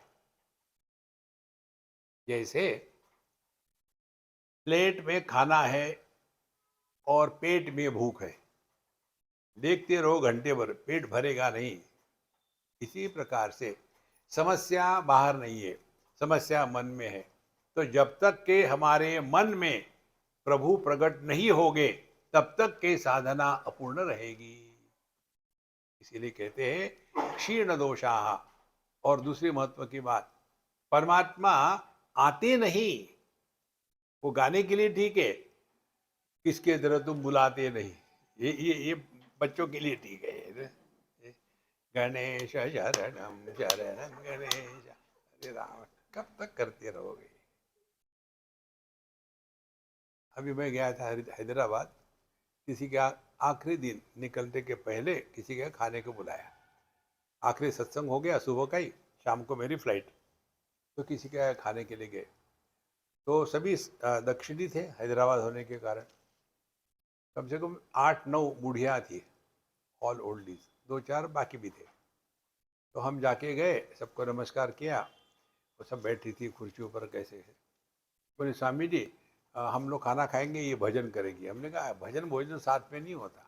जैसे प्लेट में खाना है और पेट में भूख है, देखते रहो घंटे भर, पेट भरेगा नहीं। इसी प्रकार से समस्या बाहर नहीं है, समस्या मन में है। तो जब तक के हमारे मन में प्रभु प्रकट नहीं होंगे, तब तक के साधना अपूर्ण रहेगी। इसीलिए कहते हैं क्षीण दोषाः। और दूसरी महत्व की बात, परमात्मा आते नहीं, वो गाने के लिए ठीक है, किसके तरह तुम बुलाते नहीं, ये बच्चों के लिए ठीक है ये गणेश शरणम शरणम गणेश। अरे राम, कब तक करते रहोगे। अभी मैं गया था हैदराबाद, किसी का आखिरी दिन निकलने के पहले किसी का खाने को बुलाया। आखिरी सत्संग हो गया सुबह का ही, शाम को मेरी फ्लाइट, तो किसी का खाने के लिए गए। तो सभी दक्षिणी थे हैदराबाद होने के कारण। कम से कम 8-9 बूढ़िया थी, ऑल ओल्डीज, 2-4 बाकी भी थे। तो हम जाके गए, सबको नमस्कार किया। वो सब बैठी थी कुर्सियों पर कैसे है। बोले स्वामी जी हम लोग खाना खाएंगे, ये भजन करेगी। हमने कहा भजन भोजन साथ में नहीं होता,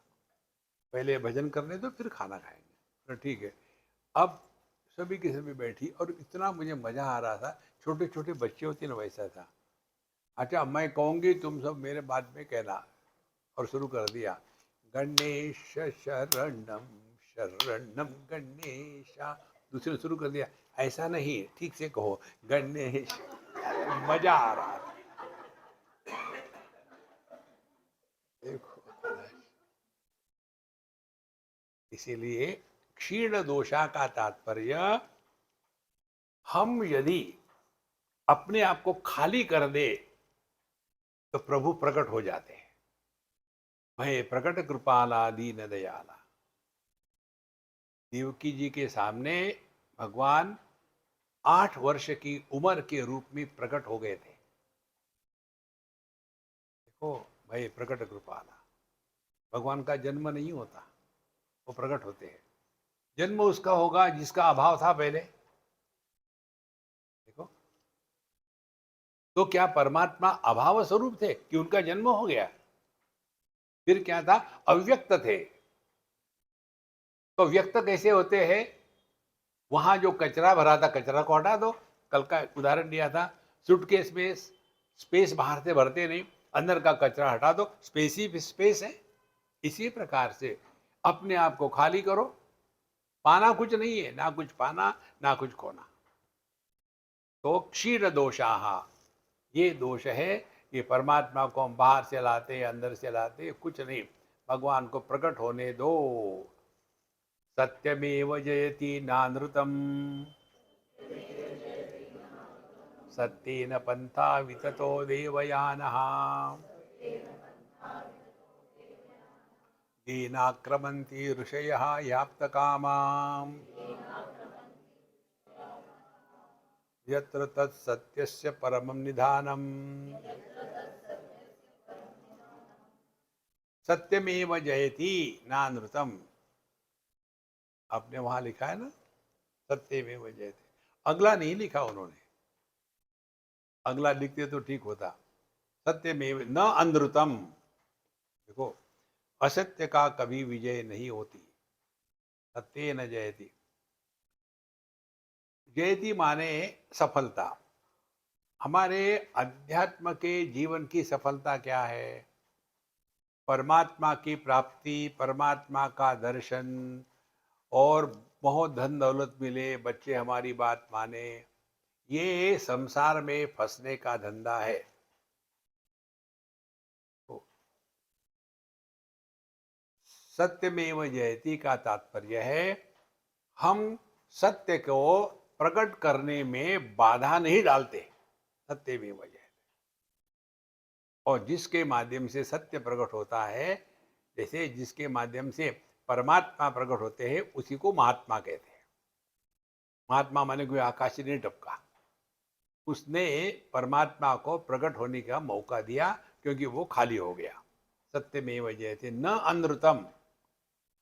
पहले भजन करने दो फिर खाना खाएंगे। तो ठीक है। अब सभी की सभी बैठी और इतना मुझे मजा आ रहा था, छोटे छोटे बच्चे होते ना वैसा था। अच्छा मैं कहूँगी, तुम सब मेरे बाद में कहना। और शुरू कर दिया, गणेश शरणम शरणम गणेशा। दूसरे शुरू कर दिया, ऐसा नहीं, ठीक से कहो गणेश। मजा आ रहा था। देखो, इसीलिए क्षीण दोषा का तात्पर्य, हम यदि अपने आप को खाली कर दे तो प्रभु प्रकट हो जाते हैं। भय प्रकट कृपाला दीन दयाला। देवकी जी के सामने भगवान 8 वर्ष की उम्र के रूप में प्रकट हो गए थे। देखो, भय प्रकट कृपाला। भगवान का जन्म नहीं होता, वो प्रकट होते हैं। जन्म उसका होगा जिसका अभाव था पहले। देखो, तो क्या परमात्मा अभाव स्वरूप थे कि उनका जन्म हो गया? फिर क्या था? अव्यक्त थे। तो व्यक्त कैसे होते हैं? वहां जो कचरा भरा था, कचरा को हटा दो। कल का उदाहरण दिया था, सूटकेस में स्पेस बाहर से भरते नहीं, अंदर का कचरा हटा दो, स्पेस ही स्पेस है। इसी प्रकार से अपने आप को खाली करो। पाना कुछ नहीं है, ना कुछ पाना ना कुछ खोना। तो क्षीर दोषाः, ये दोष है कि परमात्मा को हम बाहर से लाते अंदर से लाते, कुछ नहीं। भगवान को प्रकट होने दो। सत्यमेव जयति नानृतम, सत्येन पंथा विततो देवयानः, येनाक्रमन्ति ऋषयः याप्तकामाम्, यत्र तत्सत्यस्य परमं निधानम्। सत्यमेव जयति नानृतम, आपने वहां लिखा है ना, सत्यमेव जयति। अगला नहीं लिखा उन्होंने, अगला लिखते तो ठीक होता। सत्यमेव न अनृतम। देखो, असत्य का कभी विजय नहीं होती। सत्य न जयति। जयति माने सफलता। हमारे अध्यात्म के जीवन की सफलता क्या है? परमात्मा की प्राप्ति, परमात्मा का दर्शन, और बहुत धन दौलत मिले, बच्चे हमारी बात माने, ये संसार में फंसने का धंधा है। तो सत्यमेव जयति का तात्पर्य है, हम सत्य को प्रकट करने में बाधा नहीं डालते। सत्यमेव जयते। और जिसके माध्यम से सत्य प्रकट होता है, जैसे जिसके माध्यम से परमात्मा प्रकट होते हैं, उसी को महात्मा कहते हैं। महात्मा माने कोई आकाश नहीं टपका, उसने परमात्मा को प्रकट होने का मौका दिया, क्योंकि वो खाली हो गया। सत्यमेव जयते न अनृतम।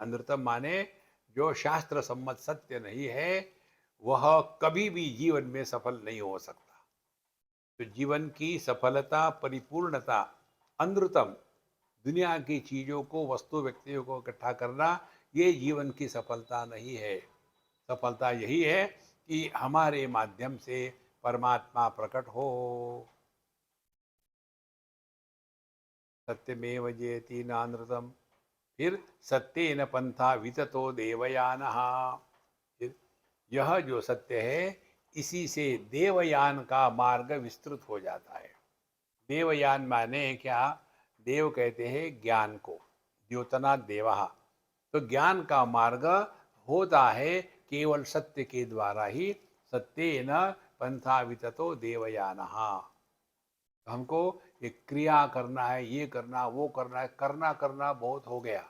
अनृतम माने जो शास्त्र सम्मत सत्य नहीं है, वह कभी भी जीवन में सफल नहीं हो सकता। तो जीवन की सफलता, परिपूर्णता, अनृतम, दुनिया की चीजों को, वस्तु व्यक्तियों को इकट्ठा करना, ये जीवन की सफलता नहीं है। सफलता यही है कि हमारे माध्यम से परमात्मा प्रकट हो। सत्यमेव जयति नानृतम। फिर सत्येन पंथा विततो देवयानः। फिर यह जो सत्य है, इसी से देवयान का मार्ग विस्तृत हो जाता है। देवयान माने क्या? देव कहते हैं ज्ञान को, द्योतना देवः। तो ज्ञान का मार्ग होता है केवल सत्य के द्वारा ही। सत्येन पंथा विततो देवयानः। हमको ये क्रिया करना है, ये करना, वो करना है, करना करना बहुत हो गया।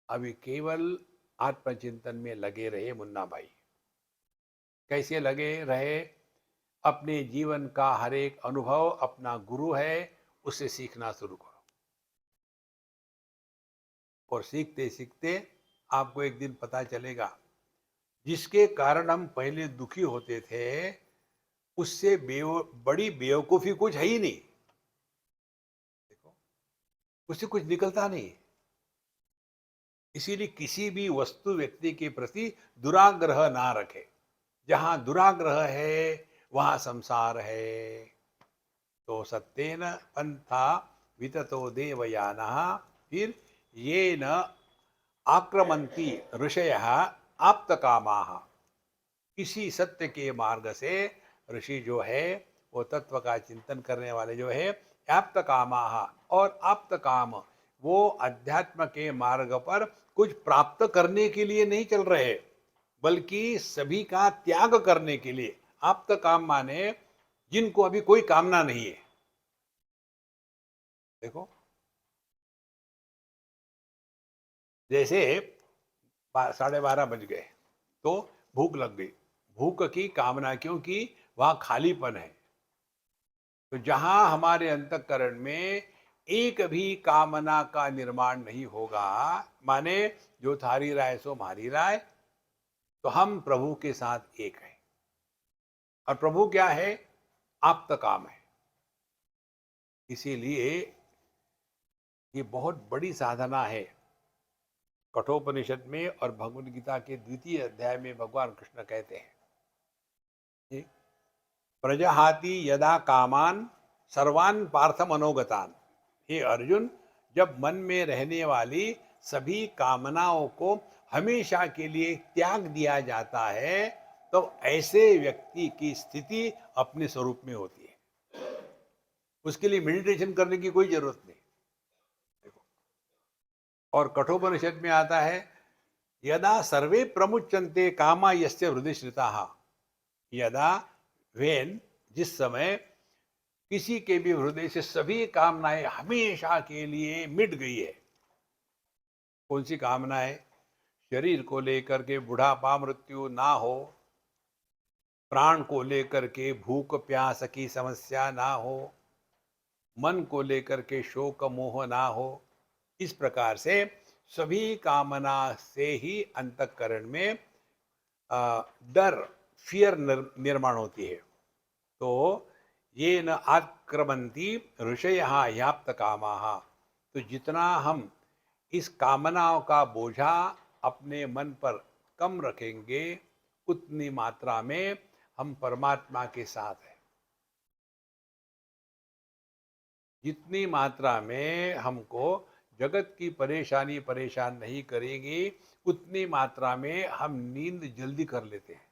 अभी केवल आत्मचिंतन में लगे रहे मुन्ना भाई। कैसे लगे रहे? अपने जीवन का हर एक अनुभव अपना गुरु है, उससे सीखना शुरू करो। और सीखते सीखते आपको एक दिन पता चलेगा, जिसके कारण हम पहले दुखी होते थे, उससे बड़ी बेवकूफी कुछ है ही नहीं। देखो, उससे कुछ निकलता नहीं। इसीलिए किसी भी वस्तु व्यक्ति के प्रति दुराग्रह ना रखे। जहां दुराग्रह है वहां संसार है। तो सत्येन पंथा विततो देवयानः। फिर ये न आक्रमन्ति ऋषयः आप्तकामाः। इसी सत्य के मार्ग से ऋषि जो है, वो तत्व का चिंतन करने वाले जो है, आप्तकामाः। और आप्तकाम वो अध्यात्म के मार्ग पर कुछ प्राप्त करने के लिए नहीं चल रहे, बल्कि सभी का त्याग करने के लिए। आप्तकाम माने जिनको अभी कोई कामना नहीं है। देखो, जैसे 12:30 बज गए तो भूख लग गई। भूख की कामना, क्योंकि वहां खालीपन है। तो जहां हमारे अंतःकरण में एक भी कामना का निर्माण नहीं होगा, माने जो थारी राय सो मारी राय, तो हम प्रभु के साथ एक हैं। और प्रभु क्या है? आप्तकाम है। इसीलिए ये बहुत बड़ी साधना है। कठोपनिषद में और भगवद गीता के द्वितीय अध्याय में भगवान कृष्ण कहते हैं, प्रजहाति यदा कामान सर्वान पार्थ मनोगतान। हे अर्जुन, जब मन में रहने वाली सभी कामनाओं को हमेशा के लिए त्याग दिया जाता है, तो ऐसे व्यक्ति की स्थिति अपने स्वरूप में होती है। उसके लिए मेडिटेशन करने की कोई जरूरत नहीं। देखो, और कठोपनिषद में आता है, यदा सर्वे प्रमुच्यन्ते कामा यस्य हृदय श्रिताः। यदा, वेन, जिस समय किसी के भी हृदय से सभी कामनाएं हमेशा के लिए मिट गई है। कौन सी कामनाएं? शरीर को लेकर के बुढ़ापा मृत्यु ना हो, प्राण को लेकर के भूख प्यास की समस्या ना हो, मन को लेकर के शोक मोह ना हो। इस प्रकार से सभी कामना से ही अंतःकरण में डर, फियर निर्माण होती है। तो ये न आक्रमन्ति ऋषयः याप्तकामाः। तो जितना हम इस कामनाओं का बोझा अपने मन पर कम रखेंगे, उतनी मात्रा में हम परमात्मा के साथ हैं। जितनी मात्रा में हमको जगत की परेशानी परेशान नहीं करेगी, उतनी मात्रा में हम नींद जल्दी कर लेते हैं।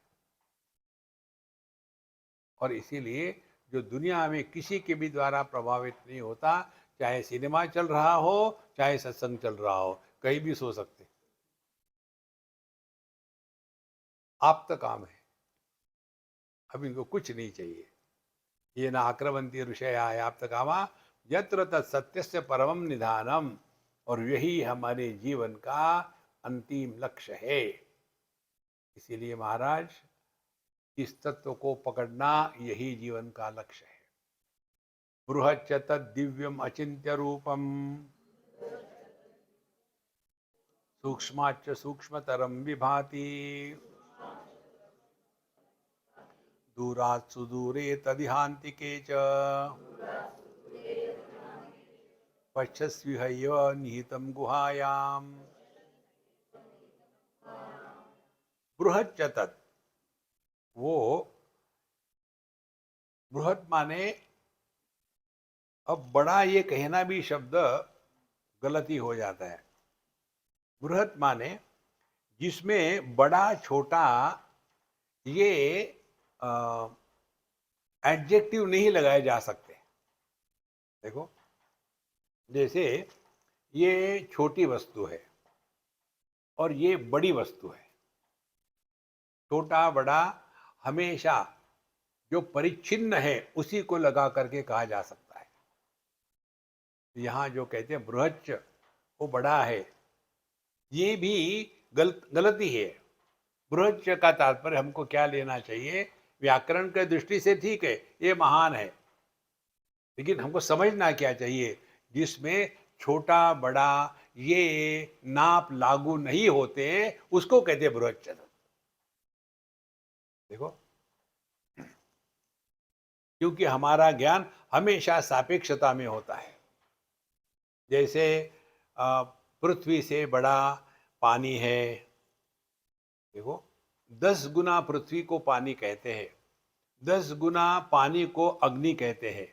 और इसीलिए जो दुनिया में किसी के भी द्वारा प्रभावित नहीं होता, चाहे सिनेमा चल रहा हो, चाहे सत्संग चल रहा हो, कहीं भी सो सकते। आप्त काम है। अब इनको कुछ नहीं चाहिए। ये ना आक्रमंती ऋषया आप्त कामा यत्र तत्सत्यस्य परमम निधानम। और यही हमारे जीवन का अंतिम लक्ष्य है। इसीलिए महाराज, इस तत्व को पकड़ना यही जीवन का लक्ष्य है। बृहच्च तद्दिव्यम अचिंत्य रूपम, सूक्ष्माच्च सूक्ष्मतरम विभाति, दूरात् सुदूरे तदिहान्तिके च, पश्यस्विहैव निहितं गुहायाम। बृहच्च तत्, वो बृहत माने अब बड़ा ये कहना भी शब्द गलत ही हो जाता है। बृहत माने जिसमें बड़ा छोटा ये एडजेक्टिव नहीं लगाए जा सकते। देखो, जैसे ये छोटी वस्तु है और ये बड़ी वस्तु है। छोटा बड़ा हमेशा जो परिच्छिन्न है उसी को लगा करके कहा जा सकता है। यहाँ जो कहते हैं बृहच्च, वो बड़ा है, ये भी गलती है। बृहच्च का तात्पर्य हमको क्या लेना चाहिए? व्याकरण के दृष्टि से ठीक है, ये महान है, लेकिन हमको समझना क्या चाहिए? जिसमें छोटा बड़ा ये नाप लागू नहीं होते उसको कहते हैं बृहच्च। देखो, क्योंकि हमारा ज्ञान हमेशा सापेक्षता में होता है। जैसे पृथ्वी से बड़ा पानी है। देखो, 10 गुना पृथ्वी को पानी कहते हैं, 10 गुना पानी को अग्नि कहते हैं,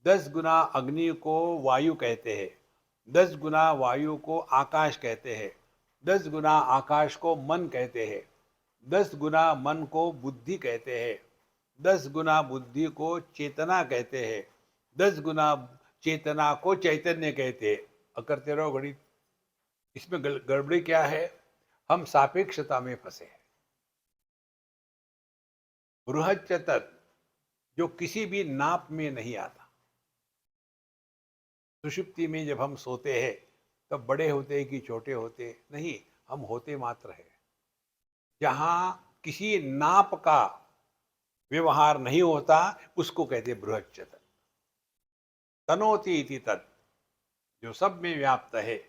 10 गुना अग्नि को वायु कहते हैं, 10 गुना वायु को आकाश कहते हैं, 10 गुना आकाश को मन कहते हैं, 10 गुना मन को बुद्धि कहते हैं, 10 गुना बुद्धि को चेतना कहते हैं, 10 गुना चेतना को चैतन्य कहते हैं। करते रहो गणित। इसमें गड़बड़ी क्या है? हम सापेक्षता में फंसे हैं। बृहच्च तत् जो किसी भी नाप में नहीं आता। सुषुप्ति में जब हम सोते हैं तब बड़े होते कि छोटे होते नहीं, हम होते मात्र है। जहां किसी नाप का व्यवहार नहीं होता उसको कहते बृहच्च तत्। तनोति इति तत्, जो सब में व्याप्त है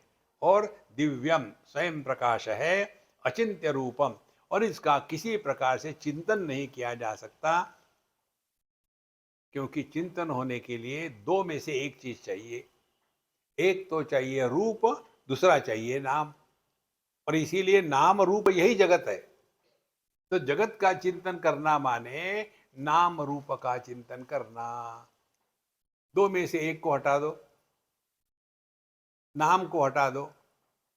और दिव्यम स्वयं प्रकाश है, अचिंत्य रूपम, और इसका किसी प्रकार से चिंतन नहीं किया जा सकता, क्योंकि चिंतन होने के लिए दो में से एक चीज चाहिए। एक तो चाहिए रूप, दूसरा चाहिए नाम, और इसीलिए नाम रूप यही जगत है। तो जगत का चिंतन करना माने नाम रूप का चिंतन करना। दो में से एक को हटा दो, नाम को हटा दो,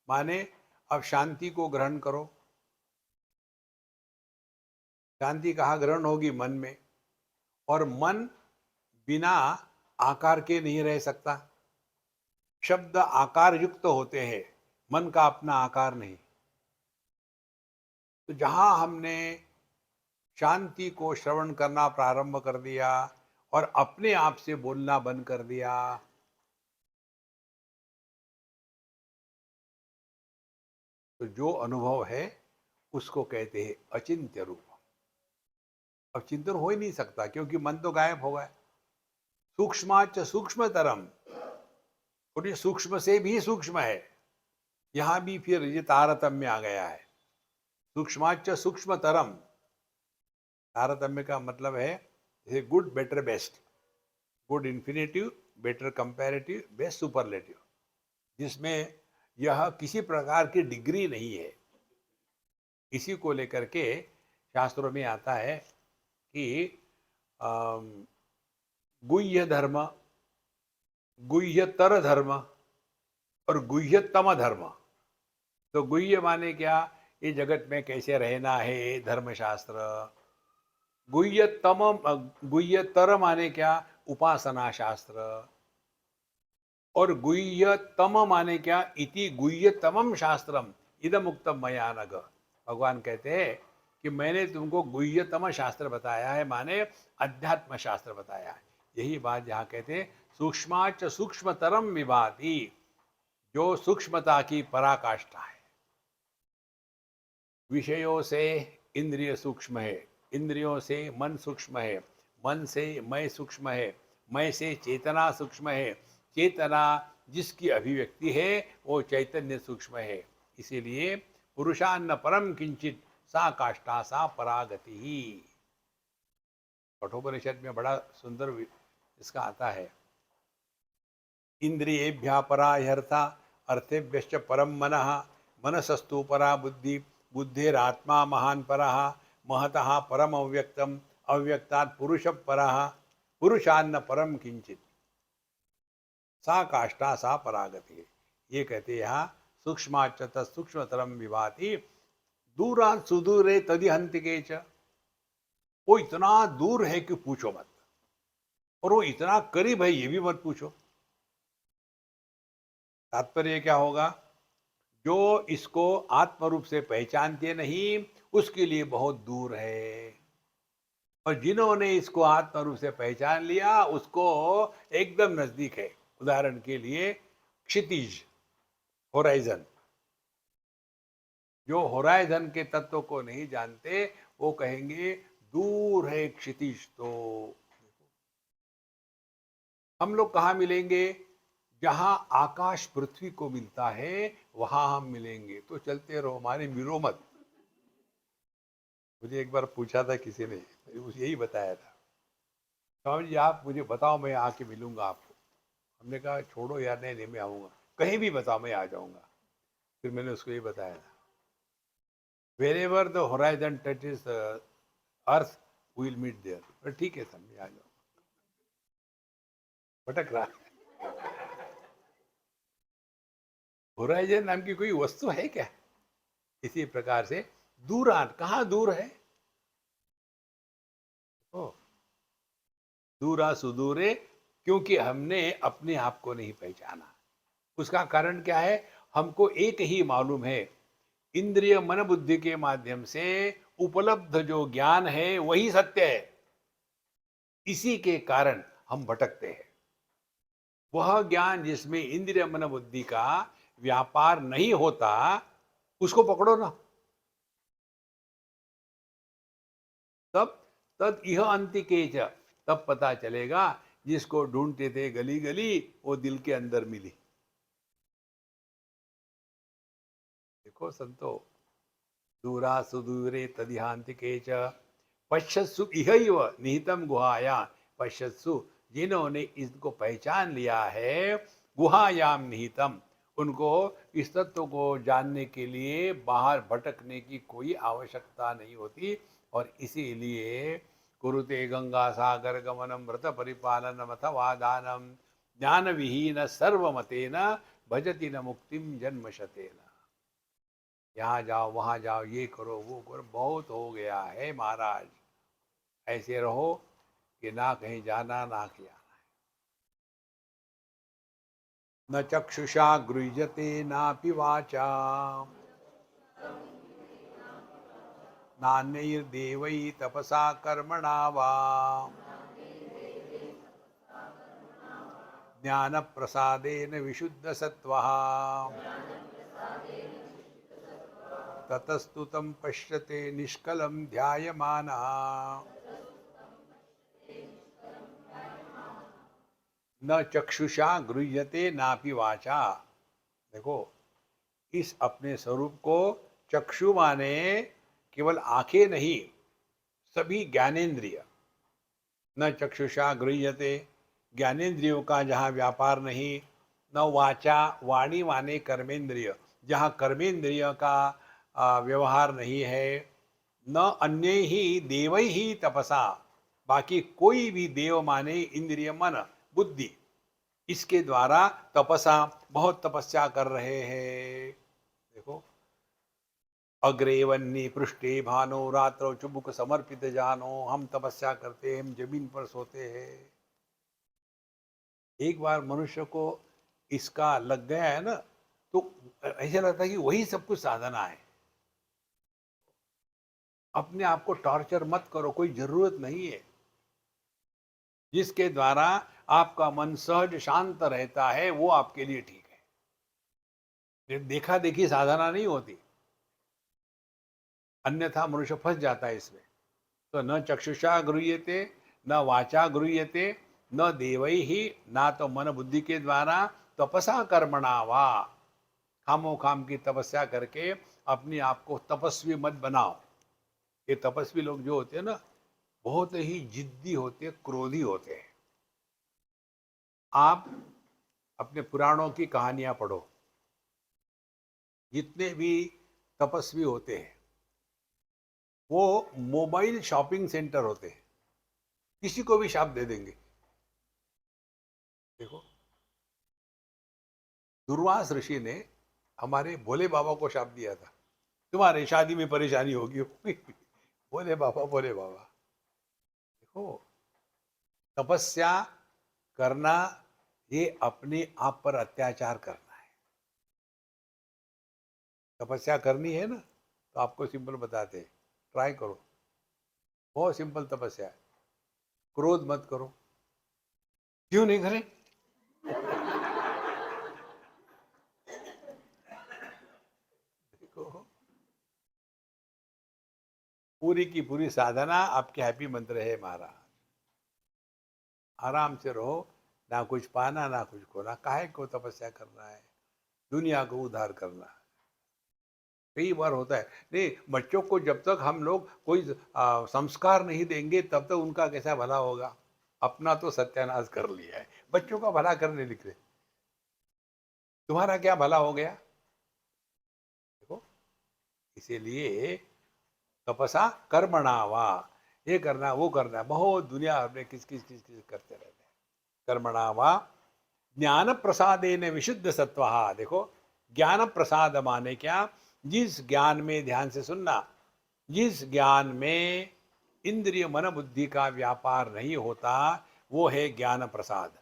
माने अब शांति को ग्रहण करो। शांति कहाँ ग्रहण होगी? मन में, और मन बिना आकार के नहीं रह सकता। शब्द आकार युक्त होते हैं, मन का अपना आकार नहीं। तो जहां हमने शांति को श्रवण करना प्रारंभ कर दिया और अपने आप से बोलना बंद कर दिया, तो जो अनुभव है उसको कहते हैं अचिंत्य रूप। अब चिंतन हो ही नहीं सकता क्योंकि मन तो गायब हो गया। सूक्ष्माच सूक्ष्मतरम, और ये सूक्ष्म से भी सूक्ष्म है। यहां भी फिर ये तारतम्य आ गया है। सूक्ष्माच सूक्ष्मतरम, तारतम्य का मतलब है जैसे good better best, good infinitive, better comparative, best superlative, जिसमें यह किसी प्रकार की डिग्री नहीं है। इसी को लेकर के शास्त्रों में आता है कि गुह्य धर्म, गुह्यतर धर्म और गुह्यतम धर्म। तो गुह्य माने क्या? ये जगत में कैसे रहना है, धर्मशास्त्र। गुह्यतम, गुह्यतर माने क्या? उपासना शास्त्र। और गुह्यतम माने क्या? इति गुह्यतमम शास्त्रम इदम उक्तम मया नघ। भगवान कहते हैं कि मैंने तुमको गुह्यतम शास्त्र बताया है, माने अध्यात्म शास्त्र बताया है। यही बात यहाँ कहते हैं, सूक्ष्माच सूक्ष्मतरम विभाति, जो सूक्ष्मता की पराकाष्ठा है। विषयों से इंद्रिय सूक्ष्म है, इंद्रियों से मन सूक्ष्म है, मन से मय सूक्ष्म है, मय से चेतना सूक्ष्म है, चेतना जिसकी अभिव्यक्ति है वो चैतन्य सूक्ष्म है। इसीलिए पुरुषान्न परम किंचित सा काष्ठा सा परागति ही। कठोपनिषद में बड़ा सुंदर इसका आता है, इंद्रियेभ्यः परा ह्यर्था अर्थेभ्यश्च परम मनः, मनसस्तु परा बुद्धि, बुद्धिरात्मा महान परः, महतः परम अव्यक्तम, अव्यक्तात् पुरुष परः, पुरुषान्न परम किंचित। सा काष्ठा सा परागति। ये कहते हैं यहाँ सूक्ष्माच सूक्ष्मतरम विभाति दूरात् सुदूरे तदिहंतिके च। वो इतना दूर है कि पूछो मत, और वो इतना करीब है ये भी मत पूछो। तात्पर्य क्या होगा? जो इसको आत्म रूप से पहचानते नहीं उसके लिए बहुत दूर है, और जिन्होंने इसको आत्म रूप से पहचान लिया उसको एकदम नजदीक है। उदाहरण के लिए क्षितिज, होराइजन। जो होराइजन के तत्व को नहीं जानते वो कहेंगे दूर है क्षितिज। तो हम लोग कहाँ मिलेंगे? जहां आकाश पृथ्वी को मिलता है वहां हम मिलेंगे। तो चलते रहो, हमारे मिलो मत। मुझे एक बार पूछा था किसी ने, यही बताया था, स्वामी जी आप मुझे बताओ, मैं आके मिलूंगा आपको। हमने कहा छोड़ो यार, नहीं नहीं मैं आऊंगा, कहीं भी बताओ मैं आ जाऊंगा। फिर मैंने उसको ये बताया था, wherever the horizon touches earth will meet there. ठीक है सर, मैं आ जाऊंगा। भटक रहा है। होराइजन नाम की कोई वस्तु है क्या? इसी प्रकार से दूरान, कहाँ दूर है? ओ, दूरा सुदूरे, क्योंकि हमने अपने आप को नहीं पहचाना। उसका कारण क्या है? हमको एक ही मालूम है, इंद्रिय मन बुद्धि के माध्यम से उपलब्ध जो ज्ञान है वही सत्य है। इसी के कारण हम भटकते हैं। वह ज्ञान जिसमें इंद्रिय मन बुद्धि का व्यापार नहीं होता उसको पकड़ो ना, तब तद यह अंतिके च, तब पता चलेगा। जिसको ढूंढते थे गली गली वो दिल के अंदर मिली। देखो संतो, दूरा सुदूरे तदिहांतिके च पश्यत्सु इहैव निहितम गुहाया। पश्यत्सु, जिन्होंने इसको पहचान लिया है, गुहायाम निहितम, उनको इस तत्व को जानने के लिए बाहर भटकने की कोई आवश्यकता नहीं होती। और इसीलिए कुरुते गंगा सागर गमनम व्रत परिपालनम अथवा दानम ज्ञान विहीन सर्वमतेन भजति न मुक्तिम जन्मशतेन। यहाँ जाओ वहाँ जाओ, ये करो वो करो, बहुत हो गया है महाराज। ऐसे रहो कि ना कहीं जाना ना कहीं आना। न चक्षुषा गृह्यते नापि वाचा नान्यैर्देवै तपसा कर्मणा वा ज्ञान प्रसादेन विशुद्ध सत्वः ततस्तु तं पश्यते निष्कलं ध्यायमानः। न चक्षुषा गृह्यते नापि वाचा। देखो, इस अपने स्वरूप को चक्षु माने केवल आंखें नहीं, सभी ज्ञानेन्द्रिय। न चक्षुषा गृह्यते, ज्ञानेन्द्रियों का जहाँ व्यापार नहीं। न वाचा, वाणी माने कर्मेंद्रिय, जहाँ कर्मेंद्रिय का व्यवहार नहीं है। न अन्य ही देवै ही तपसा, बाकी कोई भी देव माने इंद्रिय मन बुद्धि, इसके द्वारा तपसा, बहुत तपस्या कर रहे हैं। देखो, अग्रे वन्नी पृष्ठे भानो रात्रो चुबुक समर्पित जानो। हम तपस्या करते हैं, हम जमीन पर सोते हैं। एक बार मनुष्य को इसका लग गया है ना, तो ऐसा लगता है कि वही सब कुछ साधना है। अपने आप को टॉर्चर मत करो, कोई जरूरत नहीं है। जिसके द्वारा आपका मन सहज शांत रहता है वो आपके लिए ठीक है। देखा देखी साधना नहीं होती, अन्यथा मनुष्य फंस जाता है इसमें। तो न चक्षुषा गृह्यते, न वाचा गृह्यते, न देवै ही, ना तो मन बुद्धि के द्वारा, तपसा कर्मणा वा, खामो खाम की तपस्या करके अपने आप को तपस्वी मत बनाओ। ये तपस्वी लोग जो होते हैं ना, बहुत ही जिद्दी होते हैं, क्रोधी होते हैं। आप अपने पुराणों की कहानियां पढ़ो, जितने भी तपस्वी होते हैं वो मोबाइल शॉपिंग सेंटर होते हैं, किसी को भी शाप दे देंगे। देखो, दुर्वास ऋषि ने हमारे भोले बाबा को शाप दिया था, तुम्हारे शादी में परेशानी होगी होगी। भोले बाबा, भोले बाबा। देखो, तपस्या करना ये अपने आप पर अत्याचार करना है। तपस्या करनी है ना, तो आपको सिंपल बताते हैं, ट्राई करो, बहुत सिंपल तपस्या है। क्रोध मत करो। क्यों नहीं करें? देखो, पूरी की पूरी साधना आपके हैप्पी मंत्र है महाराज। आराम से रहो, ना कुछ पाना ना कुछ खोना, काहे को तपस्या करना है, दुनिया को उद्धार करना है। कई बार होता है, नहीं, बच्चों को जब तक हम लोग कोई संस्कार नहीं देंगे तब तक उनका कैसा भला होगा। अपना तो सत्यानाश कर लिया है, बच्चों का भला करने निकले, तुम्हारा क्या भला हो गया? देखो, इसीलिए तपसा कर्मणावा, ये करना वो करना, बहुत दुनिया में किस किस किस किस करते रहते हैं। कर्मणावा ज्ञान प्रसादेन विशुद्ध सत्वहा। देखो, ज्ञान प्रसाद माने क्या? जिस ज्ञान में, ध्यान से सुनना, जिस ज्ञान में इंद्रिय मन बुद्धि का व्यापार नहीं होता, वो है ज्ञान प्रसाद।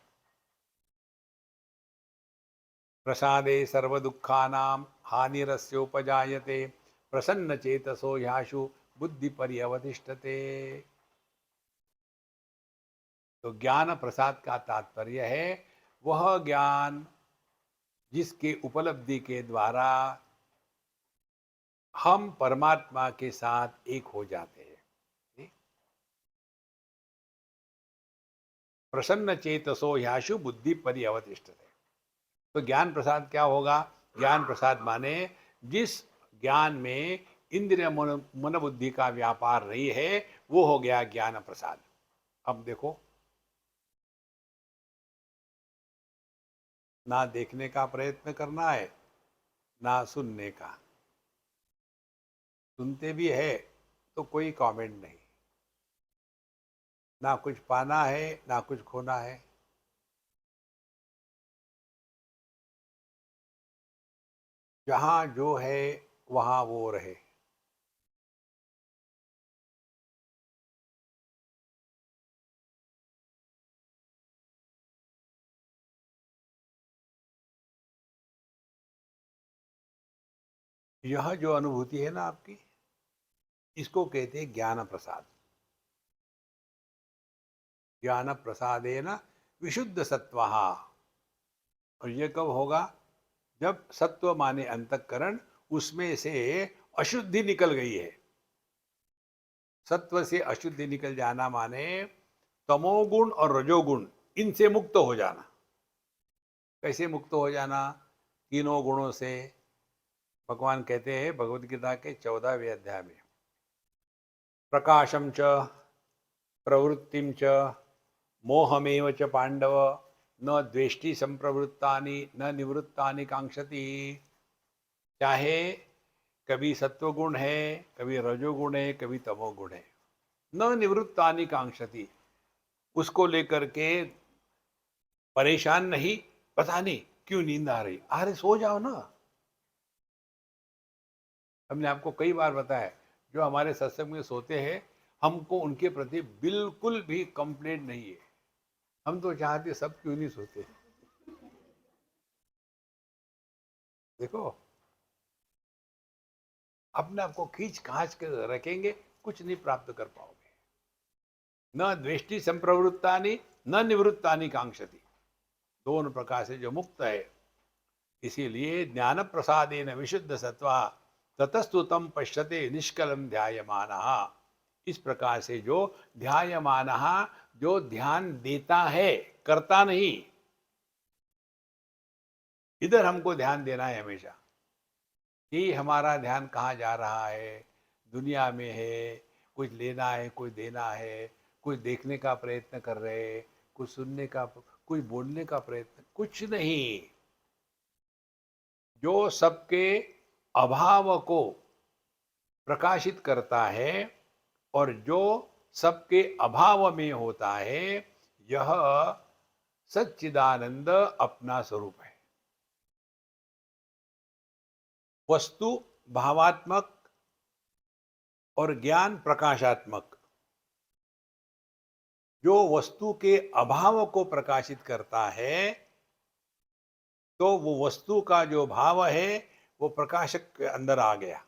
प्रसादे सर्व दुखानां हानिरस्योपजायते प्रसन्न चेतसो ह्याशु बुद्धि पर्यवतिष्ठते। तो ज्ञान प्रसाद का तात्पर्य है वह ज्ञान जिसके उपलब्धि के द्वारा हम परमात्मा के साथ एक हो जाते हैं। ठीक? प्रसन्न चेतसो ह्याशु बुद्धि पर्यवतिष्ठते। तो ज्ञान प्रसाद क्या होगा? ज्ञान प्रसाद माने जिस ज्ञान में इंद्रिय मन बुद्धि का व्यापार नहीं है, वो हो गया ज्ञान प्रसाद। अब देखो, ना देखने का प्रयत्न करना है, ना सुनने का। सुनते भी है तो कोई कमेंट नहीं, ना कुछ पाना है ना कुछ खोना है। जहां जो है वहां वो रहे। यह जो अनुभूति है ना आपकी, इसको कहते हैं ज्ञान प्रसाद। ज्ञान प्रसादेन विशुद्ध सत्वहा। और ये कब होगा? जब सत्व माने अंतःकरण, उसमें से अशुद्धि निकल गई है। सत्व से अशुद्धि निकल जाना माने तमोगुण और रजोगुण, इनसे मुक्त हो जाना। कैसे मुक्त हो जाना? तीनों गुणों से। भगवान कहते हैं भगवत गीता के 14वें अध्याय में, प्रकाशम च प्रवृत्तिम च मोहमेव च पांडव न द्वेष्टि संप्रवृत्तानि न निवृत्तानि कांक्षति। चाहे कभी सत्वगुण है, कभी रजोगुण है, कभी तमोगुण है, न निवृत्तानि कांक्षति, उसको लेकर के परेशान नहीं। पता नहीं क्यों नींद आ रही, अरे सो जाओ ना। हमने आपको कई बार बताया, जो हमारे सत्संग में सोते हैं, हमको उनके प्रति बिल्कुल भी कंप्लेंट नहीं है। हम तो चाहते सब क्यों नहीं सोते। देखो, अपने आप को खींच खांच के रखेंगे, कुछ नहीं प्राप्त कर पाओगे। न द्वेष्टि संप्रवृत्तानि न निवृत्तानि कांक्षति। दोनों प्रकार से जो मुक्त है। इसीलिए ज्ञान प्रसादेन विशुद्ध सत्वा ततस्तु तम पश्यते निष्कलम ध्यायमानः। इस प्रकार से जो ध्यायमानः, जो ध्यान देता है, करता नहीं। इधर हमको ध्यान देना है हमेशा कि हमारा ध्यान कहाँ जा रहा है। दुनिया में है, कुछ लेना है, कुछ देना है, कुछ देखने का प्रयत्न कर रहे, कुछ सुनने का, कुछ बोलने का प्रयत्न, कुछ नहीं। जो सबके अभाव को प्रकाशित करता है और जो सबके अभाव में होता है, यह सच्चिदानंद अपना स्वरूप है। वस्तु भावात्मक और ज्ञान प्रकाशात्मक। जो वस्तु के अभाव को प्रकाशित करता है, तो वो वस्तु का जो भाव है वो प्रकाशक के अंदर आ गया।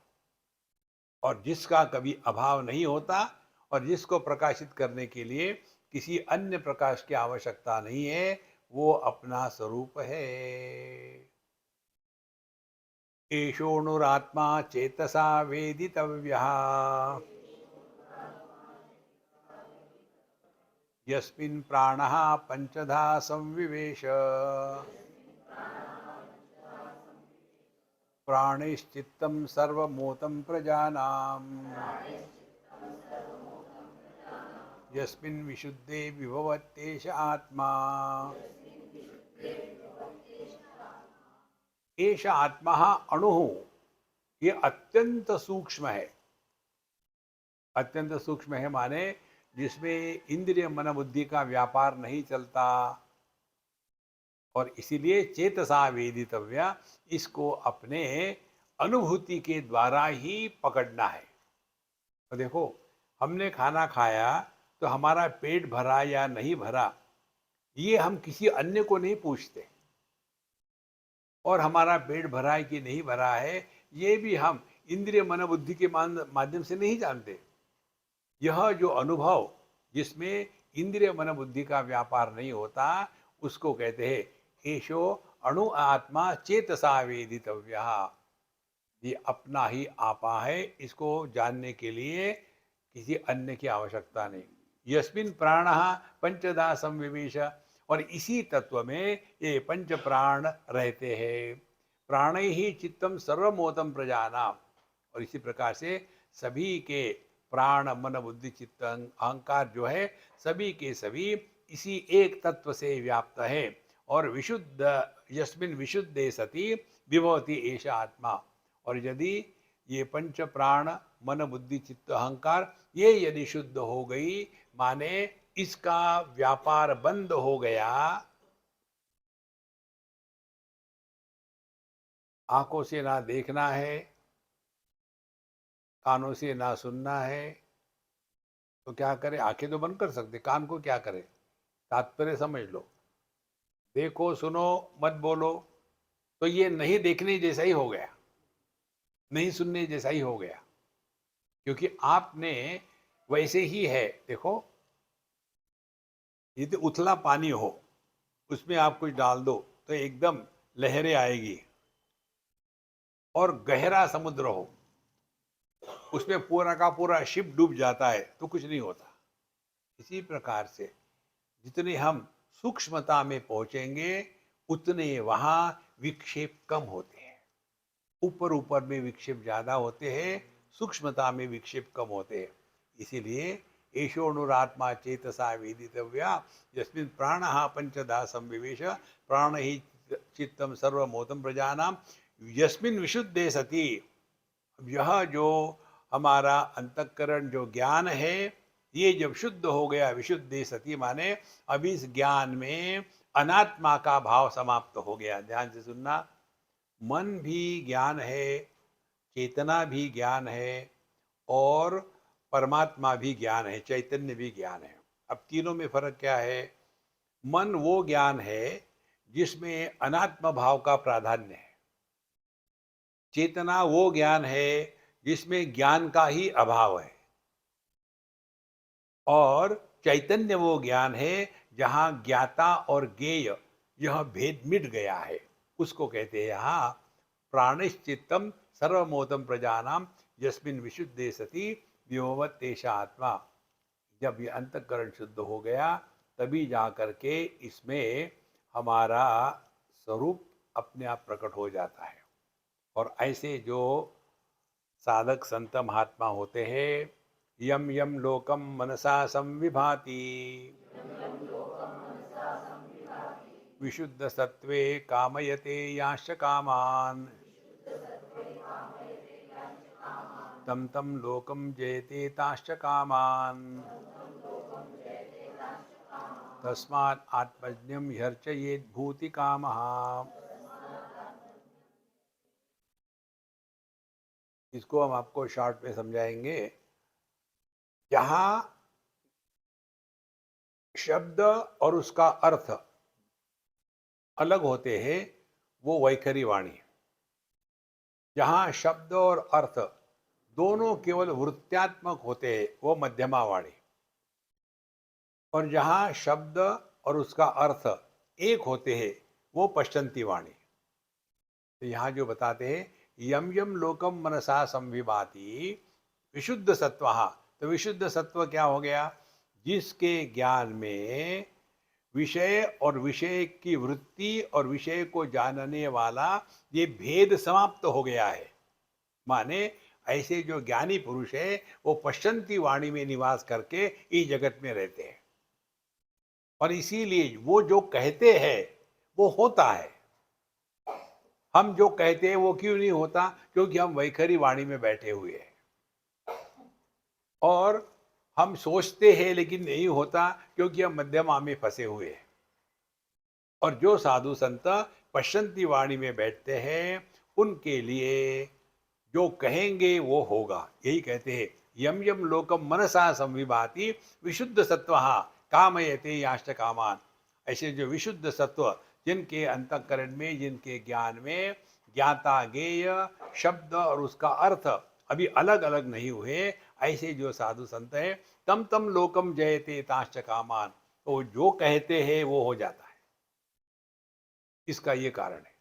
और जिसका कभी अभाव नहीं होता और जिसको प्रकाशित करने के लिए किसी अन्य प्रकाश की आवश्यकता नहीं है, वो अपना स्वरूप है। एषोऽणुरात्मा चेतसा वेदितव्यः, यस्मिन् प्राणः पंचधा संविवेश, प्राणैश्चित्तं सर्वमूतं प्रजानाम्, यस्मिन् विशुद्धे विभवत्येष आत्मा। एष आत्मा अणु, ये अत्यंत सूक्ष्म है। अत्यंत सूक्ष्म है माने जिसमें इंद्रिय मन बुद्धि का व्यापार नहीं चलता, और इसीलिए चेतसा वेदितव्या, इसको अपने अनुभूति के द्वारा ही पकड़ना है। तो देखो, हमने खाना खाया तो हमारा पेट भरा या नहीं भरा, ये हम किसी अन्य को नहीं पूछते। और हमारा पेट भरा है कि नहीं भरा है, ये भी हम इंद्रिय मन बुद्धि के माध्यम से नहीं जानते। यह जो अनुभव जिसमें इंद्रिय मन बुद्धि का व्यापार नहीं होता, उसको कहते हैं एषो अणु आत्मा चेतसा वेदितव्यः। ये अपना ही आपा है, इसको जानने के लिए किसी अन्य की आवश्यकता नहीं। यस्मिन् प्राणः पंचधा संविवेश, और इसी तत्व में ये पंच प्राण रहते हैं। प्राण ही चित्तम सर्वमोतम प्रजानाम, और इसी प्रकार से सभी के प्राण मन बुद्धि चित्त अहंकार जो है, सभी के सभी इसी एक तत्व से व्याप्त है। और विशुद्ध, यस्मिन् विशुद्धे सति विभवति एष आत्मा। और यदि ये पंच प्राण मन बुद्धि चित्त अहंकार ये यदि शुद्ध हो गई, माने इसका व्यापार बंद हो गया, आंखों से ना देखना है, कानों से ना सुनना है, तो क्या करे? आंखें तो बंद कर सकते, कान को क्या करे? तात्पर्य समझ लो। देखो सुनो मत बोलो, तो ये नहीं देखने जैसा ही हो गया, नहीं सुनने जैसा ही हो गया। क्योंकि आपने वैसे ही है, देखो, यदि उथला पानी हो, उसमें आप कुछ डाल दो तो एकदम लहरें आएगी। और गहरा समुद्र हो, उसमें पूरा का पूरा शिप डूब जाता है तो कुछ नहीं होता। इसी प्रकार से जितने हम सूक्ष्मता में पहुंचेंगे, उतने वहां विक्षेप कम होते हैं। ऊपर ऊपर में विक्षेप ज्यादा होते हैं, सूक्ष्मता में विक्षेप कम होते हैं। इसीलिए एषोऽणुरात्मा चेतसा वेदितव्या, यस्मिन् प्राणः पंचधा संविवेश, प्राण ही चित्तम सर्वमोतम प्रजानाम, यस्मिन् विशुद्धे सति। यह जो हमारा अंतःकरण जो ज्ञान है, ये जब शुद्ध हो गया, विशुद्धे सति माने अब इस ज्ञान में अनात्मा का भाव समाप्त हो गया। ध्यान से सुनना, मन भी ज्ञान है, चेतना भी ज्ञान है, और परमात्मा भी ज्ञान है, चैतन्य भी ज्ञान है। अब तीनों में फर्क क्या है? मन वो ज्ञान है जिसमें अनात्म भाव का प्राधान्य है। चेतना वो ज्ञान है जिसमें ज्ञान का ही अभाव है। और चैतन्य वो ज्ञान है जहाँ ज्ञाता और ज्ञेय यह भेद मिट गया है। उसको कहते हैं यहाँ प्राणश्चित्तम सर्वमोदम प्रजानाम, यस्मिन् विशुद्धे सति विभवत तेषा आत्मा। जब ये अंतःकरण शुद्ध हो गया, तभी जा करके इसमें हमारा स्वरूप अपने आप प्रकट हो जाता है। और ऐसे जो साधक संत महात्मा होते हैं, यम यम लोकम मनसा संविभाति, विशुद्ध सत्वे कामयते याश्च कामान्, तम तम लोकम जयते ताश्च कामान्, तस्मात् आत्मज्ञं ह्यर्चयेत् भूति कामः। इसको हम आपको शॉर्ट में समझाएंगे। जहां शब्द और उसका अर्थ अलग होते हैं वो वैखरी वाणी। जहां शब्द और अर्थ दोनों केवल वृत्त्यात्मक होते हैं वो मध्यमा वाणी। और जहां शब्द और उसका अर्थ एक होते हैं वो पश्चंती वाणी। तो यहाँ जो बताते हैं, यम यम लोकम मनसा संविभाति विशुद्ध सत्व। तो विशुद्ध सत्व क्या हो गया? जिसके ज्ञान में विषय और विषय की वृत्ति और विषय को जानने वाला ये भेद समाप्त हो गया है। माने ऐसे जो ज्ञानी पुरुष है वो पश्चंती वाणी में निवास करके इस जगत में रहते हैं। और इसीलिए वो जो कहते हैं वो होता है। हम जो कहते हैं वो क्यों नहीं होता? क्योंकि हम वैखरी वाणी में बैठे हुए हैं। और हम सोचते हैं लेकिन नहीं होता क्योंकि हम मध्यमा में फंसे हुए हैं। और जो साधु संत पश्चंती वाणी में बैठते हैं उनके लिए जो कहेंगे वो होगा। यही कहते हैं, यम यम लोकम मनसा संविभाति विशुद्ध सत्व कामयते याश्च कामान। ऐसे जो विशुद्ध सत्व जिनके अंतःकरण में, जिनके ज्ञान में ज्ञाता ज्ञेय शब्द और उसका अर्थ अभी अलग अलग नहीं हुए, ऐसे जो साधु संत है तम तम लोकम जयते ताश्च कामान। तो जो कहते हैं वो हो जाता है। इसका ये कारण है।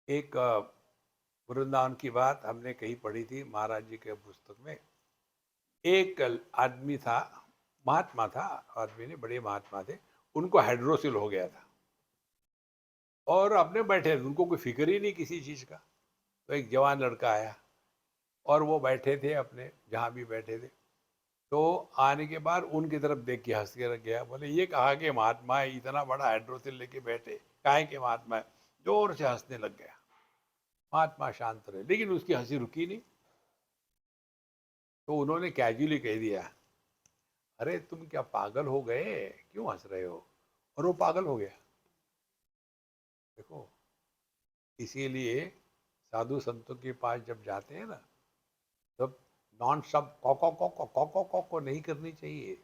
एक वृंदावन की बात हमने कहीं पढ़ी थी महाराज जी के पुस्तक में। एक आदमी था, महात्मा था, आदमी ने, बड़े महात्मा थे, उनको हाइड्रोसिल हो गया था और अपने बैठे थे, उनको कोई फिक्र ही नहीं किसी चीज का। तो एक जवान लड़का आया और वो बैठे थे अपने जहाँ भी बैठे थे। तो आने के बाद उनकी तरफ देख के हंस के रख गया। बोले ये कहा कि महात्मा है, इतना बड़ा हाइड्रोसिल लेके बैठे, काहे के महात्मा है? जोर से हंसने लग गया। महात्मा शांत रहे लेकिन उसकी हंसी रुकी नहीं। तो उन्होंने कैजुअली कह दिया, अरे तुम क्या पागल हो गए, क्यों हंस रहे हो? और वो पागल हो गया। देखो, इसीलिए साधु संतों के पास जब जाते हैं ना, तब नॉन स्टॉप को नहीं करनी चाहिए।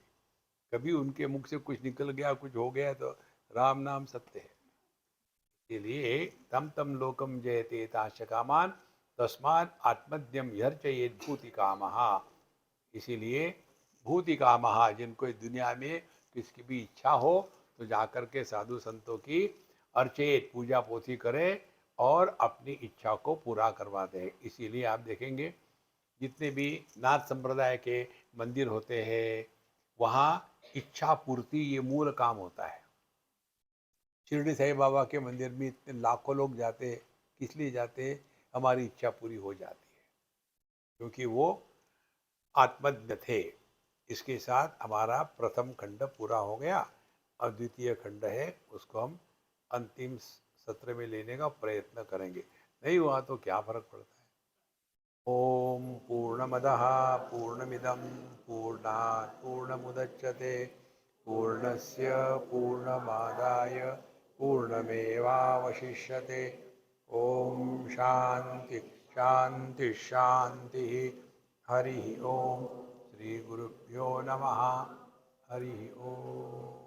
कभी उनके मुख से कुछ निकल गया, कुछ हो गया तो राम नाम सत्य है। इसलिए तम तम लोकम जयते ताश्च कामान तस्मात् आत्मद्यम यर्चयेत् भूति कामः। इसीलिए भूति कामः, जिनको इस दुनिया में किसकी भी इच्छा हो तो जाकर के साधु संतों की अर्चेत पूजा पोथी करें और अपनी इच्छा को पूरा करवा दें। इसीलिए आप देखेंगे जितने भी नाथ संप्रदाय के मंदिर होते हैं वहाँ इच्छा पूर्ति ये मूल काम होता है। शिरडी साईं बाबा के मंदिर में इतने लाखों लोग जाते हैं, किस लिए जाते हैं? हमारी इच्छा पूरी हो जाती है, क्योंकि वो आत्मज्ञ थे। इसके साथ हमारा प्रथम खंड पूरा हो गया और द्वितीय खंड है उसको हम अंतिम सत्र में लेने का प्रयत्न करेंगे। नहीं हुआ तो क्या फर्क पड़ता है। ओम पूर्णमदः पूर्णमिदं पूर्णात् पूर्णमुदच्यते पूर्णस्य पूर्णमादाय पूर्णमेवावशिष्यते। ओम शांति शांति शांति। हरि ओम। श्री गुरुभ्यो नमः। हरि ओम।